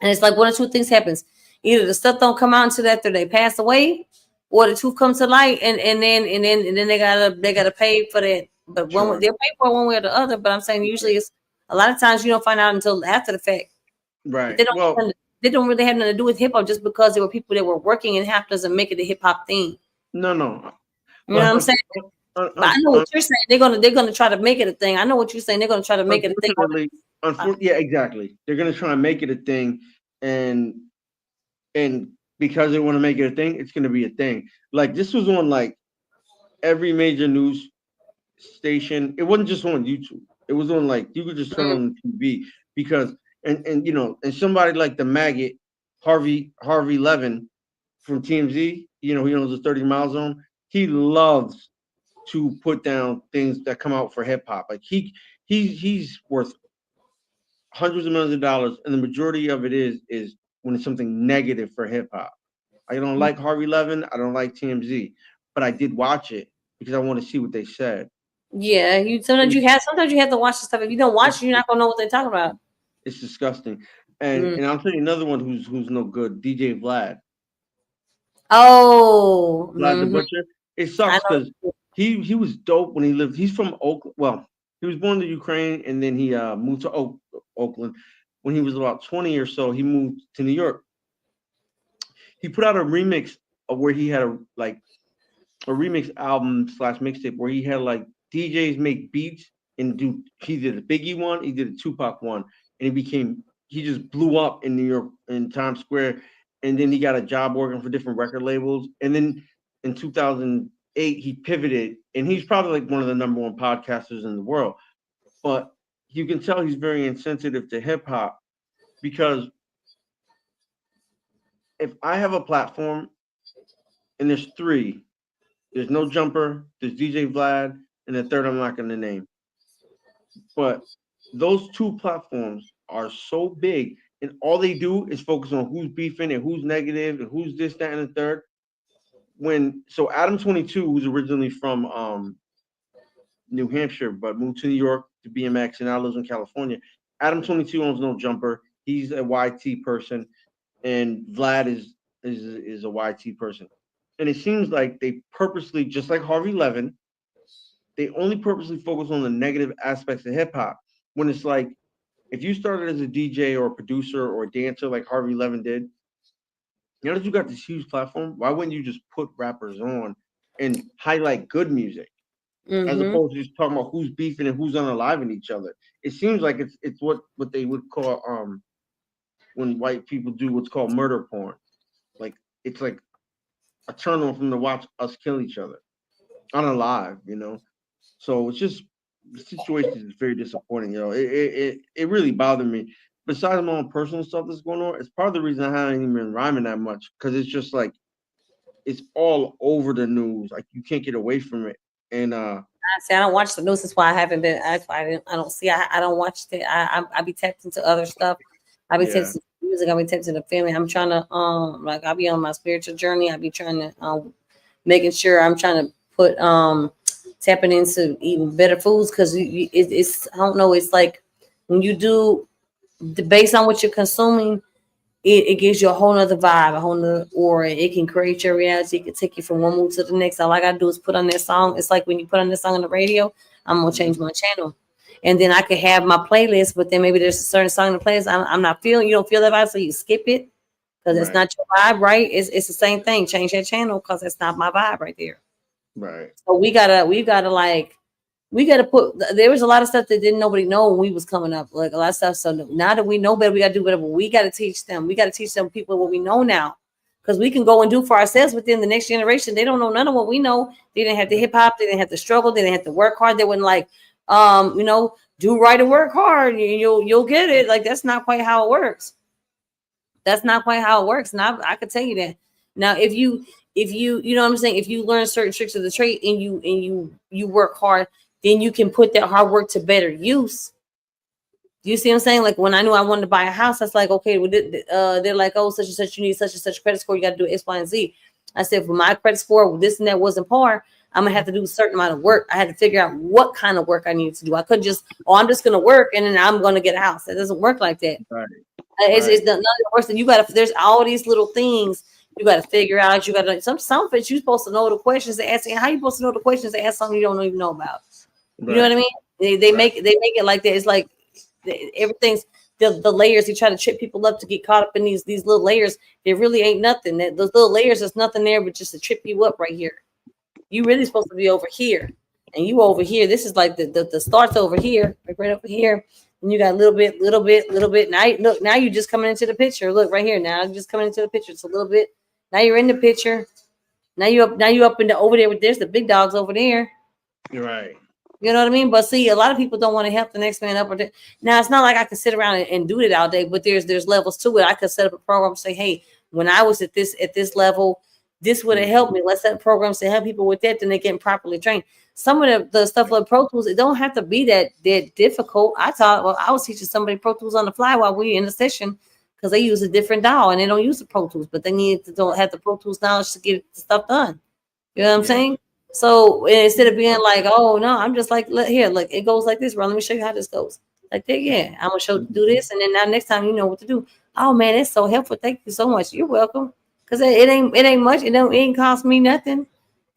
S1: And it's like one or two things happens. Either the stuff don't come out until after they pass away, or the truth comes to light, and then they gotta pay for that. But
S5: sure,
S1: they'll pay for it one way or the other. But I'm saying usually it's a lot of times you don't find out until after the fact. But
S5: right.
S1: they
S5: Well,
S1: don't really have nothing to do with hip hop just because there were people that were working in hip doesn't make it a hip hop thing.
S5: no,
S1: You know what I'm saying? But I know what you're saying. They're gonna try to make it a thing. I know what you're saying. They're gonna try to make it a thing.
S5: unfortunately, yeah, exactly. They're gonna try and make it a thing, and and because they want to make it a thing, it's gonna be a thing. Like this was on like every major news station. It wasn't just on YouTube. It was on like you could just turn on the TV because and you know and somebody like the maggot Harvey Levin from TMZ. You know he owns the 30 Mile Zone. He loves to put down things that come out for hip hop. Like he's worth hundreds of millions of dollars, and the majority of it is when it's something negative for hip hop. I don't like Harvey Levin. I don't like TMZ, but I did watch it because I want to see what they said.
S1: Yeah, sometimes you have to watch the stuff. If you don't watch it, you're not gonna know what they're talking about.
S5: It's disgusting. And I'll tell you another one who's no good. DJ Vlad.
S1: Oh,
S5: Vlad the Butcher. It sucks because he was dope when he lived. He's from Oakland. Well, he was born in Ukraine and then he moved to Oakland. When he was about 20 or so, he moved to New York. He put out a remix of where he had a remix album / mixtape where he had like DJs make beats and do. He did a Biggie one, he did a Tupac one, and he just blew up in New York in Times Square, and then he got a job working for different record labels, and then in 2008 he pivoted, and he's probably like one of the #1 podcasters in the world, but you can tell he's very insensitive to hip hop because if I have a platform and there's three. There's No Jumper, there's DJ Vlad, and the third I'm not going to name. But those two platforms are so big, and all they do is focus on who's beefing and who's negative and who's this, that, and the third. So Adam 22, who's originally from New Hampshire but moved to New York to BMX and now lives in California. Adam 22 owns No Jumper. He's a YT person, and Vlad is a YT person. And it seems like they purposely, just like Harvey Levin, they only purposely focus on the negative aspects of hip hop. When it's like, if you started as a DJ or a producer or a dancer like Harvey Levin did, now that you got this huge platform, why wouldn't you just put rappers on and highlight good music as opposed to just talking about who's beefing and who's unaliving each other? It seems like it's what they would call when white people do what's called murder porn. Like it's like a turn on from to watch us kill each other unalive, you know. So it's just the situation is very disappointing, yo. It really bothered me. Besides my own personal stuff that's going on, it's part of the reason I haven't even been rhyming that much because it's just like it's all over the news. Like you can't get away from it. And
S1: I don't watch the news. That's why I haven't been. I don't see. I don't watch it. I be tapped into other stuff. I be tapped into music. I be tapped into the family. I'm trying to like I be on my spiritual journey. I be trying to making sure I'm trying to put tapping into eating better foods because it's I don't know. It's like when you do based on what you're consuming, it gives you a whole nother vibe, a whole nother aura. It can create your reality. It can take you from one mood to the next. All I gotta do is put on that song. It's like when you put on this song on the radio, I'm gonna change my channel. And then I could have my playlist, but then maybe there's a certain song in the playlist I'm not feeling. You don't feel that vibe, so you skip it because it's not your vibe, right? It's the same thing. Change that channel because it's not my vibe right there.
S5: Right.
S1: So we gotta put. There was a lot of stuff that didn't nobody know when we was coming up, like a lot of stuff. So now that we know better, we gotta do whatever. We gotta teach them. We gotta teach them people what we know now, because we can go and do for ourselves within the next generation. They don't know none of what we know. They didn't have the hip hop. They didn't have to struggle. They didn't have to work hard. They wouldn't like, do right and work hard. You'll get it. Like that's not quite how it works. That's not quite how it works. And I could tell you that. Now, if you you know what I'm saying, if you learn certain tricks of the trade and you work hard, then you can put that hard work to better use. You see what I'm saying? Like when I knew I wanted to buy a house, that's like, okay, well, they're like, oh, such and such, you need such and such credit score. You got to do X, Y, and Z. I said, for my credit score, this and that wasn't par. I'm gonna have to do a certain amount of work. I had to figure out what kind of work I needed to do. I couldn't just, I'm just gonna work and then I'm gonna get a house. It doesn't work like that.
S5: Right.
S1: It's none of the worse than you gotta. There's all these little things you gotta figure out. You gotta some of it you're supposed to know the questions to ask. How you supposed to know the questions to ask something you don't even know about? You know what I mean? They make it like that. It's like everything's the layers. They try to trip people up to get caught up in these little layers. There really ain't nothing. Those little layers, there's nothing there but just to trip you up right here. You really supposed to be over here, and you over here. This is like the starts over here, like right over here. And you got a little bit. Now you just coming into the picture. Look right here. Now just coming into the picture. It's a little bit. Now you're in the picture. Now you up in the over there with there's the big dogs over there.
S5: You're right.
S1: You know what I mean? But see, a lot of people don't want to help the next man up. Now it's not like I can sit around and do it all day, but there's levels to it. I could set up a program and say, hey, when I was at this level, this would have helped me. Let's set up programs to help people with that, then they get properly trained. Some of the stuff like Pro Tools, it don't have to be that difficult. I was teaching somebody Pro Tools on the fly while we were in the session because they use a different DAW and they don't use the Pro Tools, but they need to don't have the Pro Tools knowledge to get the stuff done. You know what I'm saying? So instead of being like, oh no, I'm just like, look, it goes like this, bro. Let me show you how this goes. Like that, yeah. I'm gonna do this, and then now next time you know what to do. Oh man, it's so helpful. Thank you so much. You're welcome. Cause it ain't much. It ain't cost me nothing.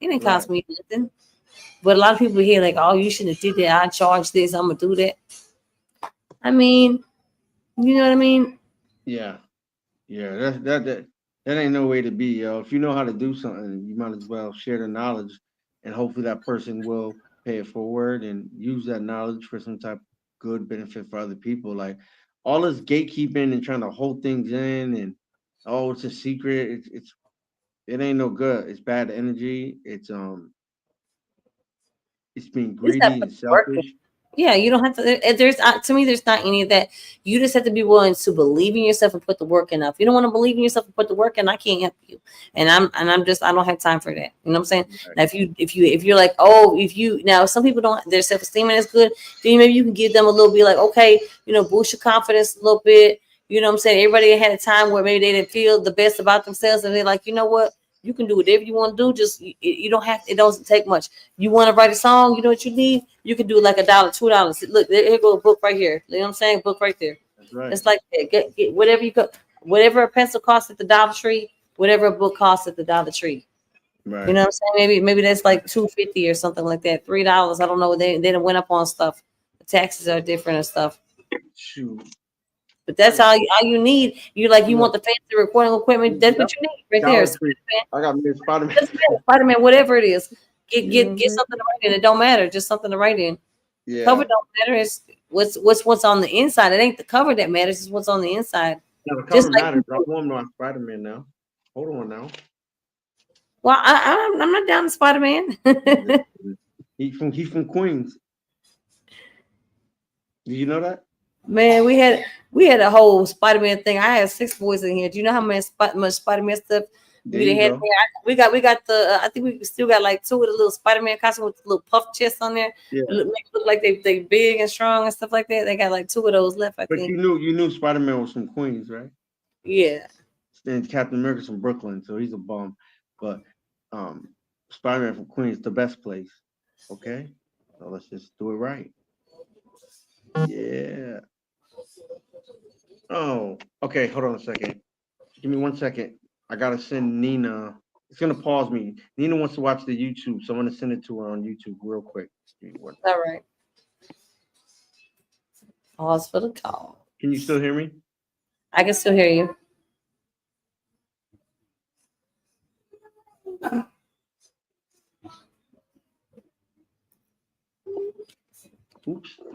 S1: It ain't cost me nothing. But a lot of people here like, oh, you shouldn't have did that. I charge this. I'm gonna do that. I mean, you know what I mean?
S5: Yeah. That ain't no way to be, yo. If you know how to do something, you might as well share the knowledge, and hopefully that person will pay it forward and use that knowledge for some type of good benefit for other people. Like all this gatekeeping and trying to hold things in, and oh, it's a secret. It ain't no good. It's bad energy. It's being greedy and selfish.
S1: Yeah, you don't have to. There's to me, there's not any of that. You just have to be willing to believe in yourself and put the work in. If you don't want to believe in yourself and put the work in, I can't help you. And I'm just I don't have time for that. You know what I'm saying? Right. Now, if you're like, oh, now some people don't, their self esteem is good. Then maybe you can give them a little bit like, okay, boost your confidence a little bit. You know what I'm saying? Everybody had a time where maybe they didn't feel the best about themselves, and they're like, you know what? You can do whatever you want to do. Just you don't have. It doesn't take much. You want to write a song? You know what you need? You can do like $1, $2. Look, here go a book right here. You know what I'm saying? Book right there. That's right. It's like get whatever you could. Whatever a pencil costs at the Dollar Tree, whatever a book costs at the Dollar Tree. Right. You know what I'm saying? Maybe that's like $2.50 or something like that. $3. I don't know. They done went up on stuff. The taxes are different and stuff.
S5: Shoot.
S1: But that's all you need. You want the fancy recording equipment. That's what you need right there.
S5: I got me Spider-Man.
S1: Spider-Man, whatever it is. Get something to write in. It don't matter. Just something to write in. Yeah. Cover don't matter. It's what's on the inside. It ain't the cover that matters. It's what's on the inside.
S5: No, the cover matters. I want on Spider-Man now. Hold on now.
S1: Well, I'm not down to Spider-Man.
S5: He's from Queens. Do you know that?
S1: Man, we had a whole Spider-Man thing. I had 6 boys in here. Do you know how much Spider-Man stuff we had? We got the. I think we still got like 2 of the little Spider-Man costumes with the little puff chests on there. Yeah. Look like they big and strong and stuff like that. They got like 2 of those left. I think.
S5: But you knew Spider-Man was from Queens, right?
S1: Yeah.
S5: And Captain America's from Brooklyn, so he's a bum. But Spider-Man from Queens, the best place. Okay, so let's just do it right. Yeah. Oh, okay. Hold on a second. Give me 1 second. I gotta send Nina. It's gonna pause me. Nina wants to watch the YouTube, so I'm gonna send it to her on YouTube real quick. Give me one.
S1: All right. Pause for the call.
S5: Can you still hear me?
S1: I can still hear you.
S5: Oops. I'm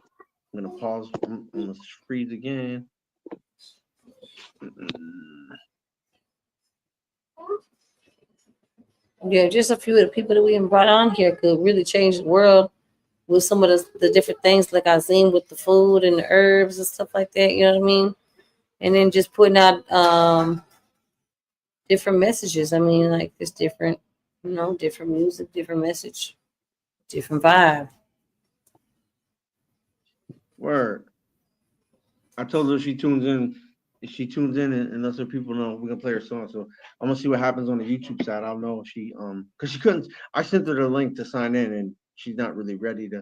S5: gonna pause. I'm gonna freeze again.
S1: Yeah, just a few of the people that we brought on here could really change the world with some of the different things like I seen with the food and the herbs and stuff like that. You know what I mean? And then just putting out different messages. I mean, like it's different, different music, different message, different vibe.
S5: Word. I told her if she tunes in. If she tunes in and lets her people know, we're gonna play her song. So I'm gonna see what happens on the YouTube side. I'll know if she because she couldn't. I sent her the link to sign in, and she's not really ready to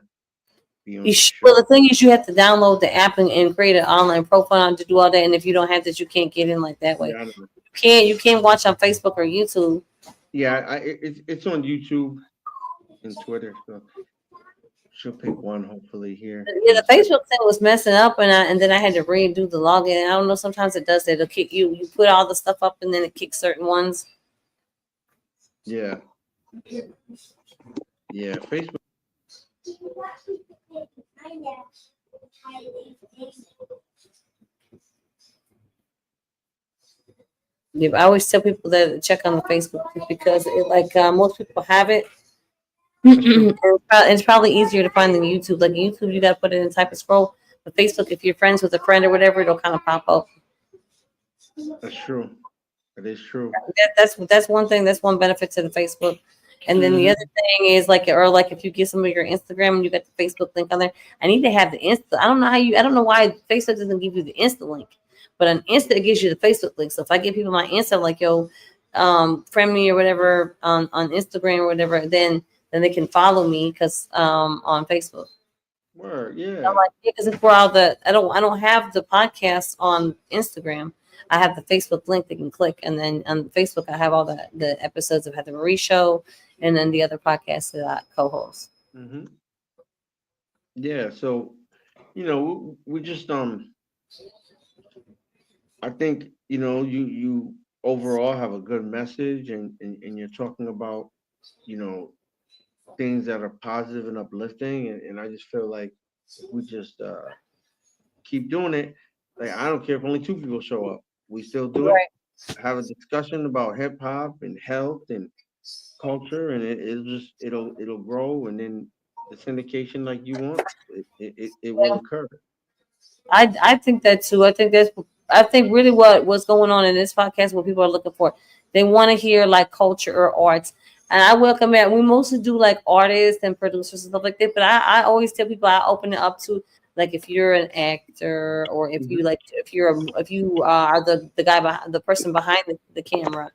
S5: be on the
S1: Well,
S5: show.
S1: the thing is, you have to download the app and create an online profile to do all that. And if you don't have that, you can't get in like that way.
S5: Yeah, I don't know.
S1: You can't watch on Facebook or YouTube.
S5: Yeah, it's on YouTube and Twitter. So she'll pick one hopefully here.
S1: Yeah, the Facebook thing was messing up, and then I had to redo the login. I don't know. Sometimes it does that. It'll kick you. You put all the stuff up, and then it kicks certain ones.
S5: Yeah. Yeah, Facebook.
S1: Yeah, I always tell people that check on the Facebook because most people have it.
S5: That's true.
S1: It's probably easier to find than YouTube. Like YouTube, you got to put it in type of scroll. But Facebook, if you're friends with a friend or whatever, it'll kind of pop up.
S5: That's true. That is true.
S1: That's one thing. That's one benefit to the Facebook. And then the other thing is like if you get some of your Instagram and you got the Facebook link on there, I need to have the Insta. I don't know why Facebook doesn't give you the Insta link, but on Insta it gives you the Facebook link. So if I give people my Insta, like friend me or whatever on Instagram or whatever, then they can follow me because on Facebook.
S5: Word, yeah.
S1: I'm like, yeah, because it's for all I don't have the podcast on Instagram. I have the Facebook link they can click, and then on Facebook I have all the episodes of Heather Marie Show, and then the other podcasts that I co-host.
S5: Mm-hmm. Yeah, so we just I think you overall have a good message, and you're talking about things that are positive and uplifting, and I just feel like if we just keep doing it, like I don't care if only 2 people show up, we still do it. Have a discussion about hip hop and health and culture, and it'll grow, and then the syndication like you want, it will occur.
S1: I think that too. I think really what's going on in this podcast, what people are looking for, they want to hear like culture or arts. And I welcome it. We mostly do like artists and producers and stuff like that. But I always tell people I open it up to like if you're an actor or if you like if you are the guy behind the person behind the camera,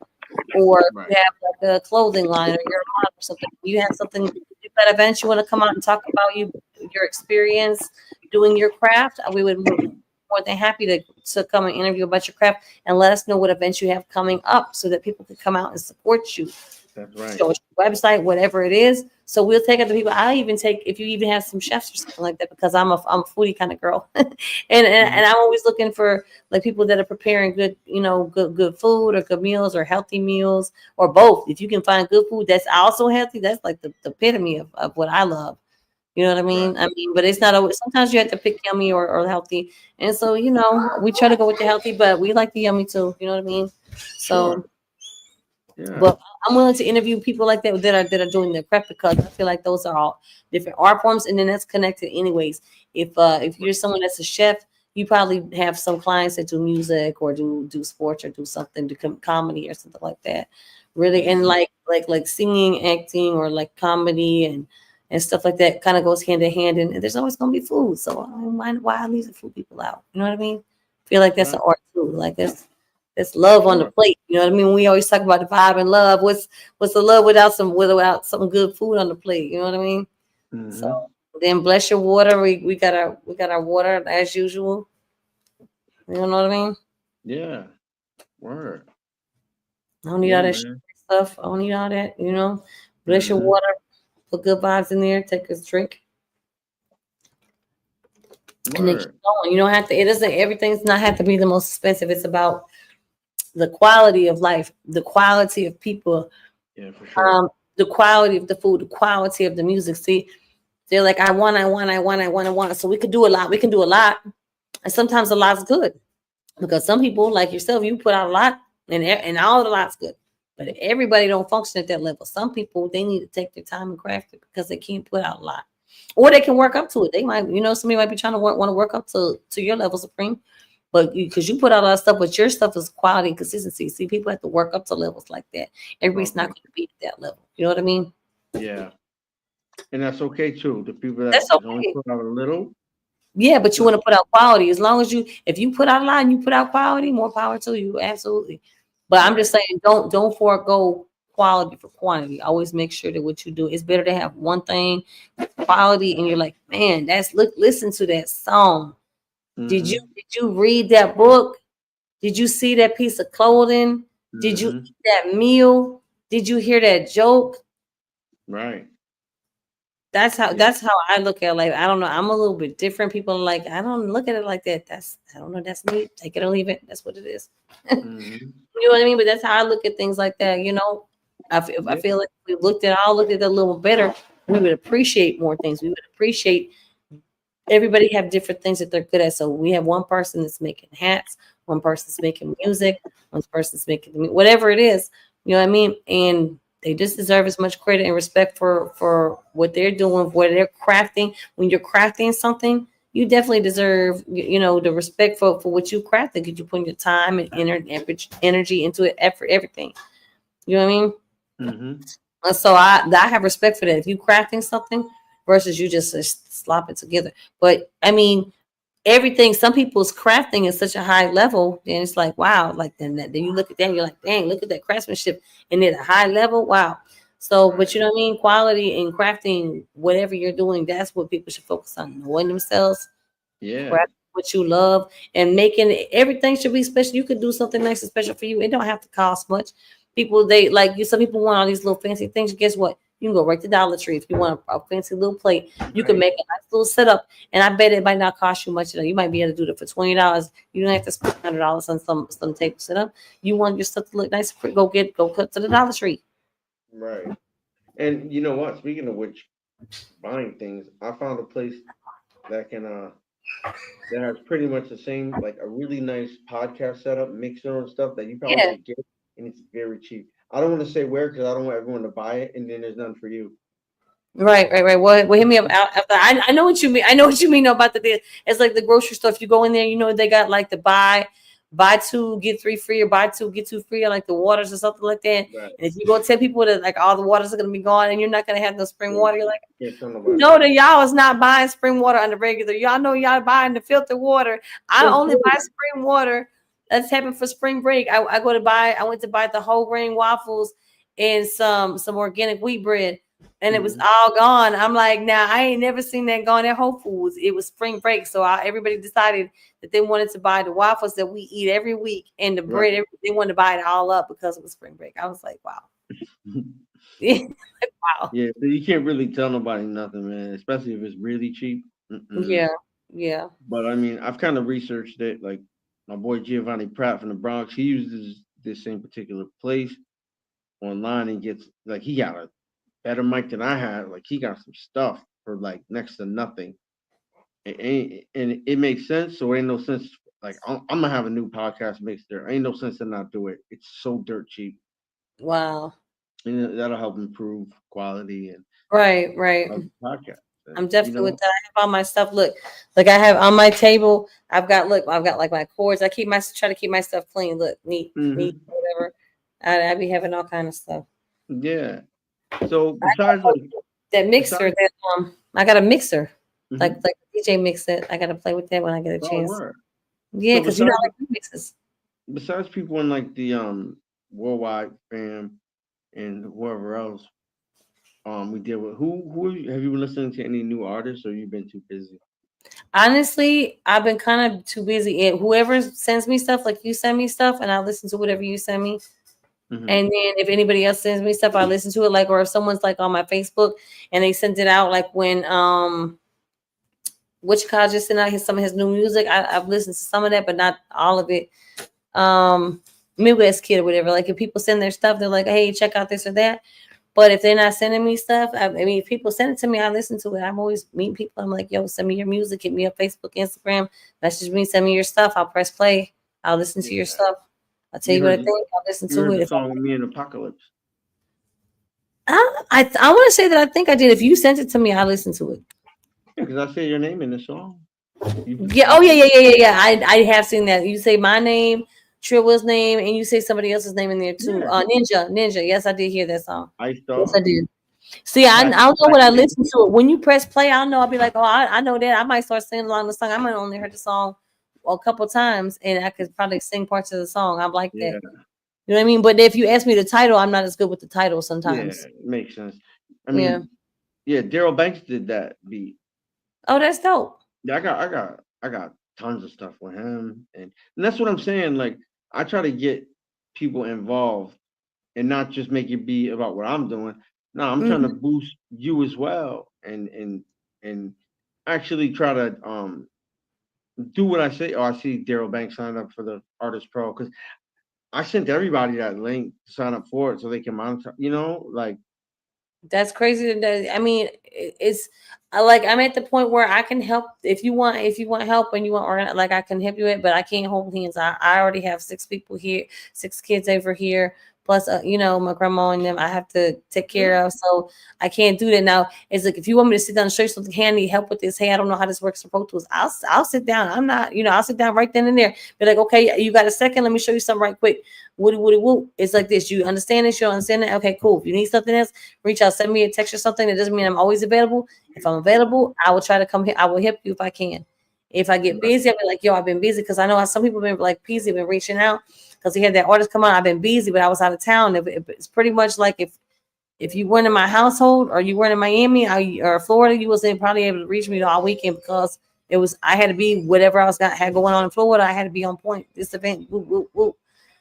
S1: or if
S5: Right.
S1: you have like a clothing line or you're a model or something. You have something you've got events you want to come out and talk about your experience doing your craft. We would be more than happy to come and interview about your craft and let us know what events you have coming up so that people can come out and support you.
S5: That's right.
S1: Show us your website, whatever it is. So we'll take it to people. I even take if you even have some chefs or something like that because I'm a foodie kind of girl, and I'm always looking for like people that are preparing good good food or good meals or healthy meals or both. If you can find good food that's also healthy, that's like the epitome of what I love. You know what I mean?
S5: Right.
S1: I mean, but it's not always. Sometimes you have to pick yummy or healthy, and so we try to go with the healthy, but we like the yummy too. You know what I mean? So.
S5: Sure. Yeah.
S1: But I'm willing to interview people like that are doing their prep because I feel like those are all different art forms, and then that's connected anyways. If you're someone that's a chef, you probably have some clients that do music or do sports or do something, do comedy or something like that. Really, and like singing, acting, or like comedy and stuff like that kind of goes hand in hand. And there's always gonna be food, so why leave the food people out? You know what I mean? I feel like that's an art too. Like that's love on the plate. You know what I mean? We always talk about the vibe and love. What's the love without some good food on the plate? You know what I mean? So
S5: Mhm.
S1: then bless your water. We got our water as usual. You know what I mean?
S5: Yeah. Word.
S1: I don't need all
S5: Yeah,
S1: that
S5: man.
S1: stuff. I don't need all that. Bless your
S5: Mhm.
S1: water. Put good vibes in there. Take a drink. And then keep
S5: Word.
S1: going. You don't have to. It doesn't. Everything's not have to be the most expensive. It's about the quality of life, the quality of people,
S5: Yeah, for sure.
S1: the quality of the food, the quality of the music. See, they're like, I want. So we could do a lot. We can do a lot, and sometimes a lot's good because some people, like yourself, you put out a lot, and all the lot's good. But everybody don't function at that level. Some people they need to take their time and craft it because they can't put out a lot, or they can work up to it. They might, somebody might be trying to want to work up to your level, Supreme. But because you put out a lot of stuff, but your stuff is quality and consistency. See, people have to work up to levels like that.
S5: Oh,
S1: Everybody's not
S5: thank
S1: going to be at that level. You know what I mean?
S5: you. Yeah. And that's okay too. The people that
S1: That's
S5: only
S1: okay.
S5: put out a little,
S1: Yeah, but you
S5: like,
S1: want to put out quality. As long as if you put out a lot and you put out quality, more power to you. Absolutely. But I'm just
S5: right.
S1: saying, don't forego quality for quantity. Always make sure that what you do, it's better to have one thing quality, and you're like, man, listen to that song. Did you
S5: Mhm.
S1: did you read that book? Did you see that piece of clothing? Did you
S5: Mhm.
S1: eat that meal? Did you hear that joke?
S5: Right.
S1: That's how
S5: Yeah.
S1: I look at life. I don't know. I'm a little bit different. People are like, I don't look at it like that. I don't know. That's me. Take it or leave it. That's what it is.
S5: Mhm.
S1: You know what I mean? But that's how I look at things like that. I
S5: Yeah.
S1: feel like if we looked at it a little better, we would appreciate more things. We would appreciate everybody have different things that they're good at. So we have one person that's making hats, one person's making music, one person's making whatever it is. You know what I mean? And they just deserve as much credit and respect for what they're doing, what they're crafting. When you're crafting something, you definitely deserve the respect for what you crafted because you put your time and energy into it, effort, everything. You know what I mean?
S5: Mhm.
S1: And so I have respect for that. If you crafting something versus you just slop it together. But I mean, everything. Some people's crafting is such a high level, and it's like wow. Like then you look at that, and you're like, dang, look at that craftsmanship, and at a high level, wow. So, but
S5: Right.
S1: you know what I mean? Quality in crafting, whatever you're doing, that's what people should focus on: knowing themselves,
S5: Yeah.
S1: craft what you love, and making everything should be special. You could do something nice and special for you. It don't have to cost much. People they like you. Some people want all these little fancy things. Guess what? You can go right to Dollar Tree if you want a fancy little plate. You can
S5: Right.
S1: make a nice little setup, and I bet it might not cost you much. You might be able to do it for $20. You don't have to spend $100 on some table setup. You want your stuff to look nice? Go cut to the Dollar Tree.
S5: Right. And you know what? Speaking of which, buying things, I found a place that can that has pretty much the same, like a really nice podcast setup, mixer and stuff that you probably
S1: Yeah.
S5: could get, and it's very cheap. I don't want to say where because I don't want everyone to buy it, and then there's none for you.
S1: Right. Well, hit me up after. I know what you mean. I know what you mean about the deal. It's like the grocery store. If you go in there, they got like the buy two get three free or buy two get two free, or like the waters or something like that.
S5: Right.
S1: And if you go tell people that like all the waters are gonna be gone and you're not gonna have no spring
S5: Yeah.
S1: water, you're like,
S5: Can't tell
S1: you
S5: nobody.
S1: know that y'all is not buying spring water on the regular. Y'all know y'all buying the filtered water. I
S5: Of
S1: only buy
S5: course.
S1: spring water. That's happened for spring break. I went to buy the whole grain waffles and some organic wheat bread, and it was
S5: Mhm.
S1: all gone. I'm like, now I ain't never seen that gone at Whole Foods. It was spring break, so everybody decided that they wanted to buy the waffles that we eat every week and the
S5: Right.
S1: bread. They wanted to buy it all up because it was spring break. I was like, wow, wow,
S5: Yeah, so you can't really tell nobody nothing, man, especially if it's really cheap. Mm-mm.
S1: yeah, yeah.
S5: But I mean, I've kind of researched it. Like my boy Giovanni Pratt from the Bronx, he uses this same particular place online and gets like he got a better mic than I had. Like he got some stuff for like next to nothing. It ain't, and it makes sense. So ain't no sense. Like I'm gonna have a new podcast mixed there. Ain't no sense to not do it. It's so dirt cheap,
S1: Wow.
S5: and that'll help improve quality and
S1: Right.
S5: of the podcast.
S1: I'm
S5: And you
S1: definitely with
S5: know,
S1: that. I have all my stuff. Look, like I have on my table. I've got like my cords. Try to keep my stuff clean. Look, neat,
S5: hmm
S1: whatever. I be having all kind of stuff.
S5: yeah. So besides like
S1: That mixer,
S5: besides,
S1: I got a mixer, like
S5: mhm.
S1: like DJ mix it. I gotta play with that when I get a
S5: Oh
S1: chance.
S5: word.
S1: Yeah,
S5: So
S1: because I like mixes.
S5: besides people in like the worldwide fam and whoever else, We deal with who have you been listening to any new artists, or you've been too busy?
S1: Honestly, I've been kind of too busy. And whoever sends me stuff, like you send me stuff, and I listen to whatever you send me.
S5: Mhm.
S1: And then if anybody else sends me stuff, I listen to it. Like, or if someone's like on my Facebook and they sent it out, like when Which College just sent out some of his new music. I've listened to some of that, but not all of it. Midwest Kid or whatever. Like if people send their stuff, they're like, hey, check out this or that. But if they're not sending me stuff, I mean, if people send it to me, I listen to it. I'm always meeting people. I'm like, yo, send me your music. Hit me up Facebook, Instagram. Message me, send me your stuff. I'll press play. I'll listen to your
S5: Yeah.
S1: stuff. I'll tell you what I think. I'll listen
S5: You
S1: to
S5: heard
S1: it.
S5: the
S1: If
S5: song with me and Apocalypse.
S1: I want to say that I think I did. If you sent it to me, I listened to it.
S5: Yeah, because I say your name in the song.
S1: Yeah. Oh yeah. I have seen that. You say my name, Trill's name, and you say somebody else's name in there too.
S5: Yeah.
S1: Ninja. Yes, I did hear that song.
S5: Ice
S1: Yes,
S5: Dog.
S1: I did. See, I don't know when I listen to it. When you press play, I'll know. I'll be like, oh, I know that. I might start singing along the song. I might only heard the song a couple times, and I could probably sing parts of the song. I'm like that.
S5: Yeah.
S1: You know what I mean? But if you ask me the title, I'm not as good with the title
S5: Yeah,
S1: sometimes.
S5: it makes sense. I
S1: Yeah.
S5: mean, yeah, Daryl Banks did that beat.
S1: Oh, that's dope.
S5: Yeah, I got tons of stuff with him, and that's what I'm saying. Like, I try to get people involved and not just make it be about what I'm doing. No, I'm trying to
S1: Mhm.
S5: boost you as well, and actually try to do what I say. Oh, I see Daryl Banks signed up for the Artist Pro because I sent everybody that link to sign up for it so they can monitor. You know, like
S1: That's crazy. I mean, it's I'm at the point where I can help if you want help and you want like I can help you with, but I can't hold hands. I already have 6 people here, 6 kids over here, plus my grandma and them I have to take care of, so I can't do that now. It's like if you want me to sit down and show you something, hey, I need help with this. Hey, I don't know how this works for Pro Tools. I'll sit down. I'm not, I'll sit down right then and there. Be like, okay, you got a second? Let me show you something right quick. Woody, woo. It's like this. You understand this? You don't understand that? Okay, cool. If you need something else, reach out, send me a text or something. It doesn't mean I'm always available. If I'm available, I will try to come here. I will help you if I can. If I get busy, I'll be like, yo, I've been busy because I know some people have been like busy, been reaching out because he had that artist come on. I've been busy, but I was out of town. It's pretty much like if you weren't in my household or you weren't in Miami or Florida, you wasn't probably able to reach me all weekend because I had to be whatever else had going on in Florida. I had to be on point. This event, woo, woo, woo.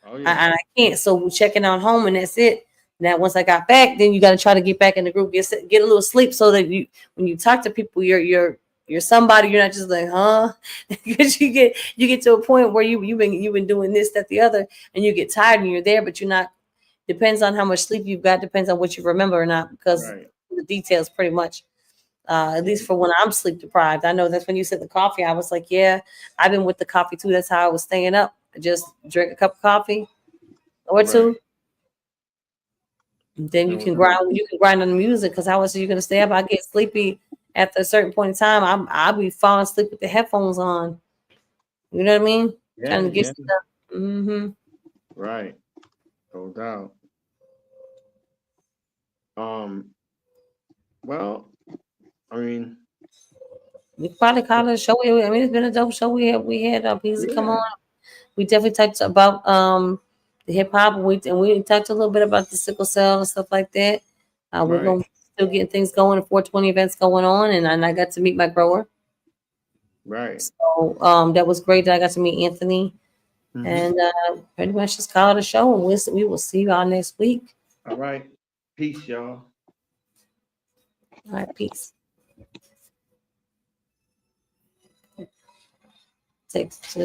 S5: oh yeah,
S1: I can't. So checking on home and that's it. Now, once I got back, then you got to try to get back in the group, get a little sleep, so that when you talk to people, you're somebody. You're not just like, huh? Because you get to a point where you've been doing this, that, the other, and you get tired and you're there, but you're not. Depends on how much sleep you've got. Depends on what you remember or not, because
S5: right.
S1: the details pretty much. At least for when I'm sleep deprived, I know that's when you said the coffee. I was like, yeah, I've been with the coffee too. That's how I was staying up. Just drink a cup of coffee or two. Then you
S5: No
S1: can
S5: doubt.
S1: grind. You can grind on the music because how else are you gonna stay up? I get sleepy at a certain point in time. I'll be falling asleep with the headphones on. You know what I mean? Trying to get
S5: Yeah,
S1: stuff. Mm-hmm.
S5: right. No doubt. Well, I mean,
S1: We probably call it a show. I mean, it's been a dope show. We had Peasy come
S5: yeah,
S1: on. We definitely talked about the hip hop. We talked a little bit about the sickle cell and stuff like that. We're
S5: right,
S1: going still getting things going. 420 events going on, and I got to meet my grower.
S5: right.
S1: So that was great that I got to meet Anthony.
S5: Mhm.
S1: And pretty much just call it a show, and we will see y'all next week.
S5: All right. Peace, y'all.
S1: All right, peace. Take this.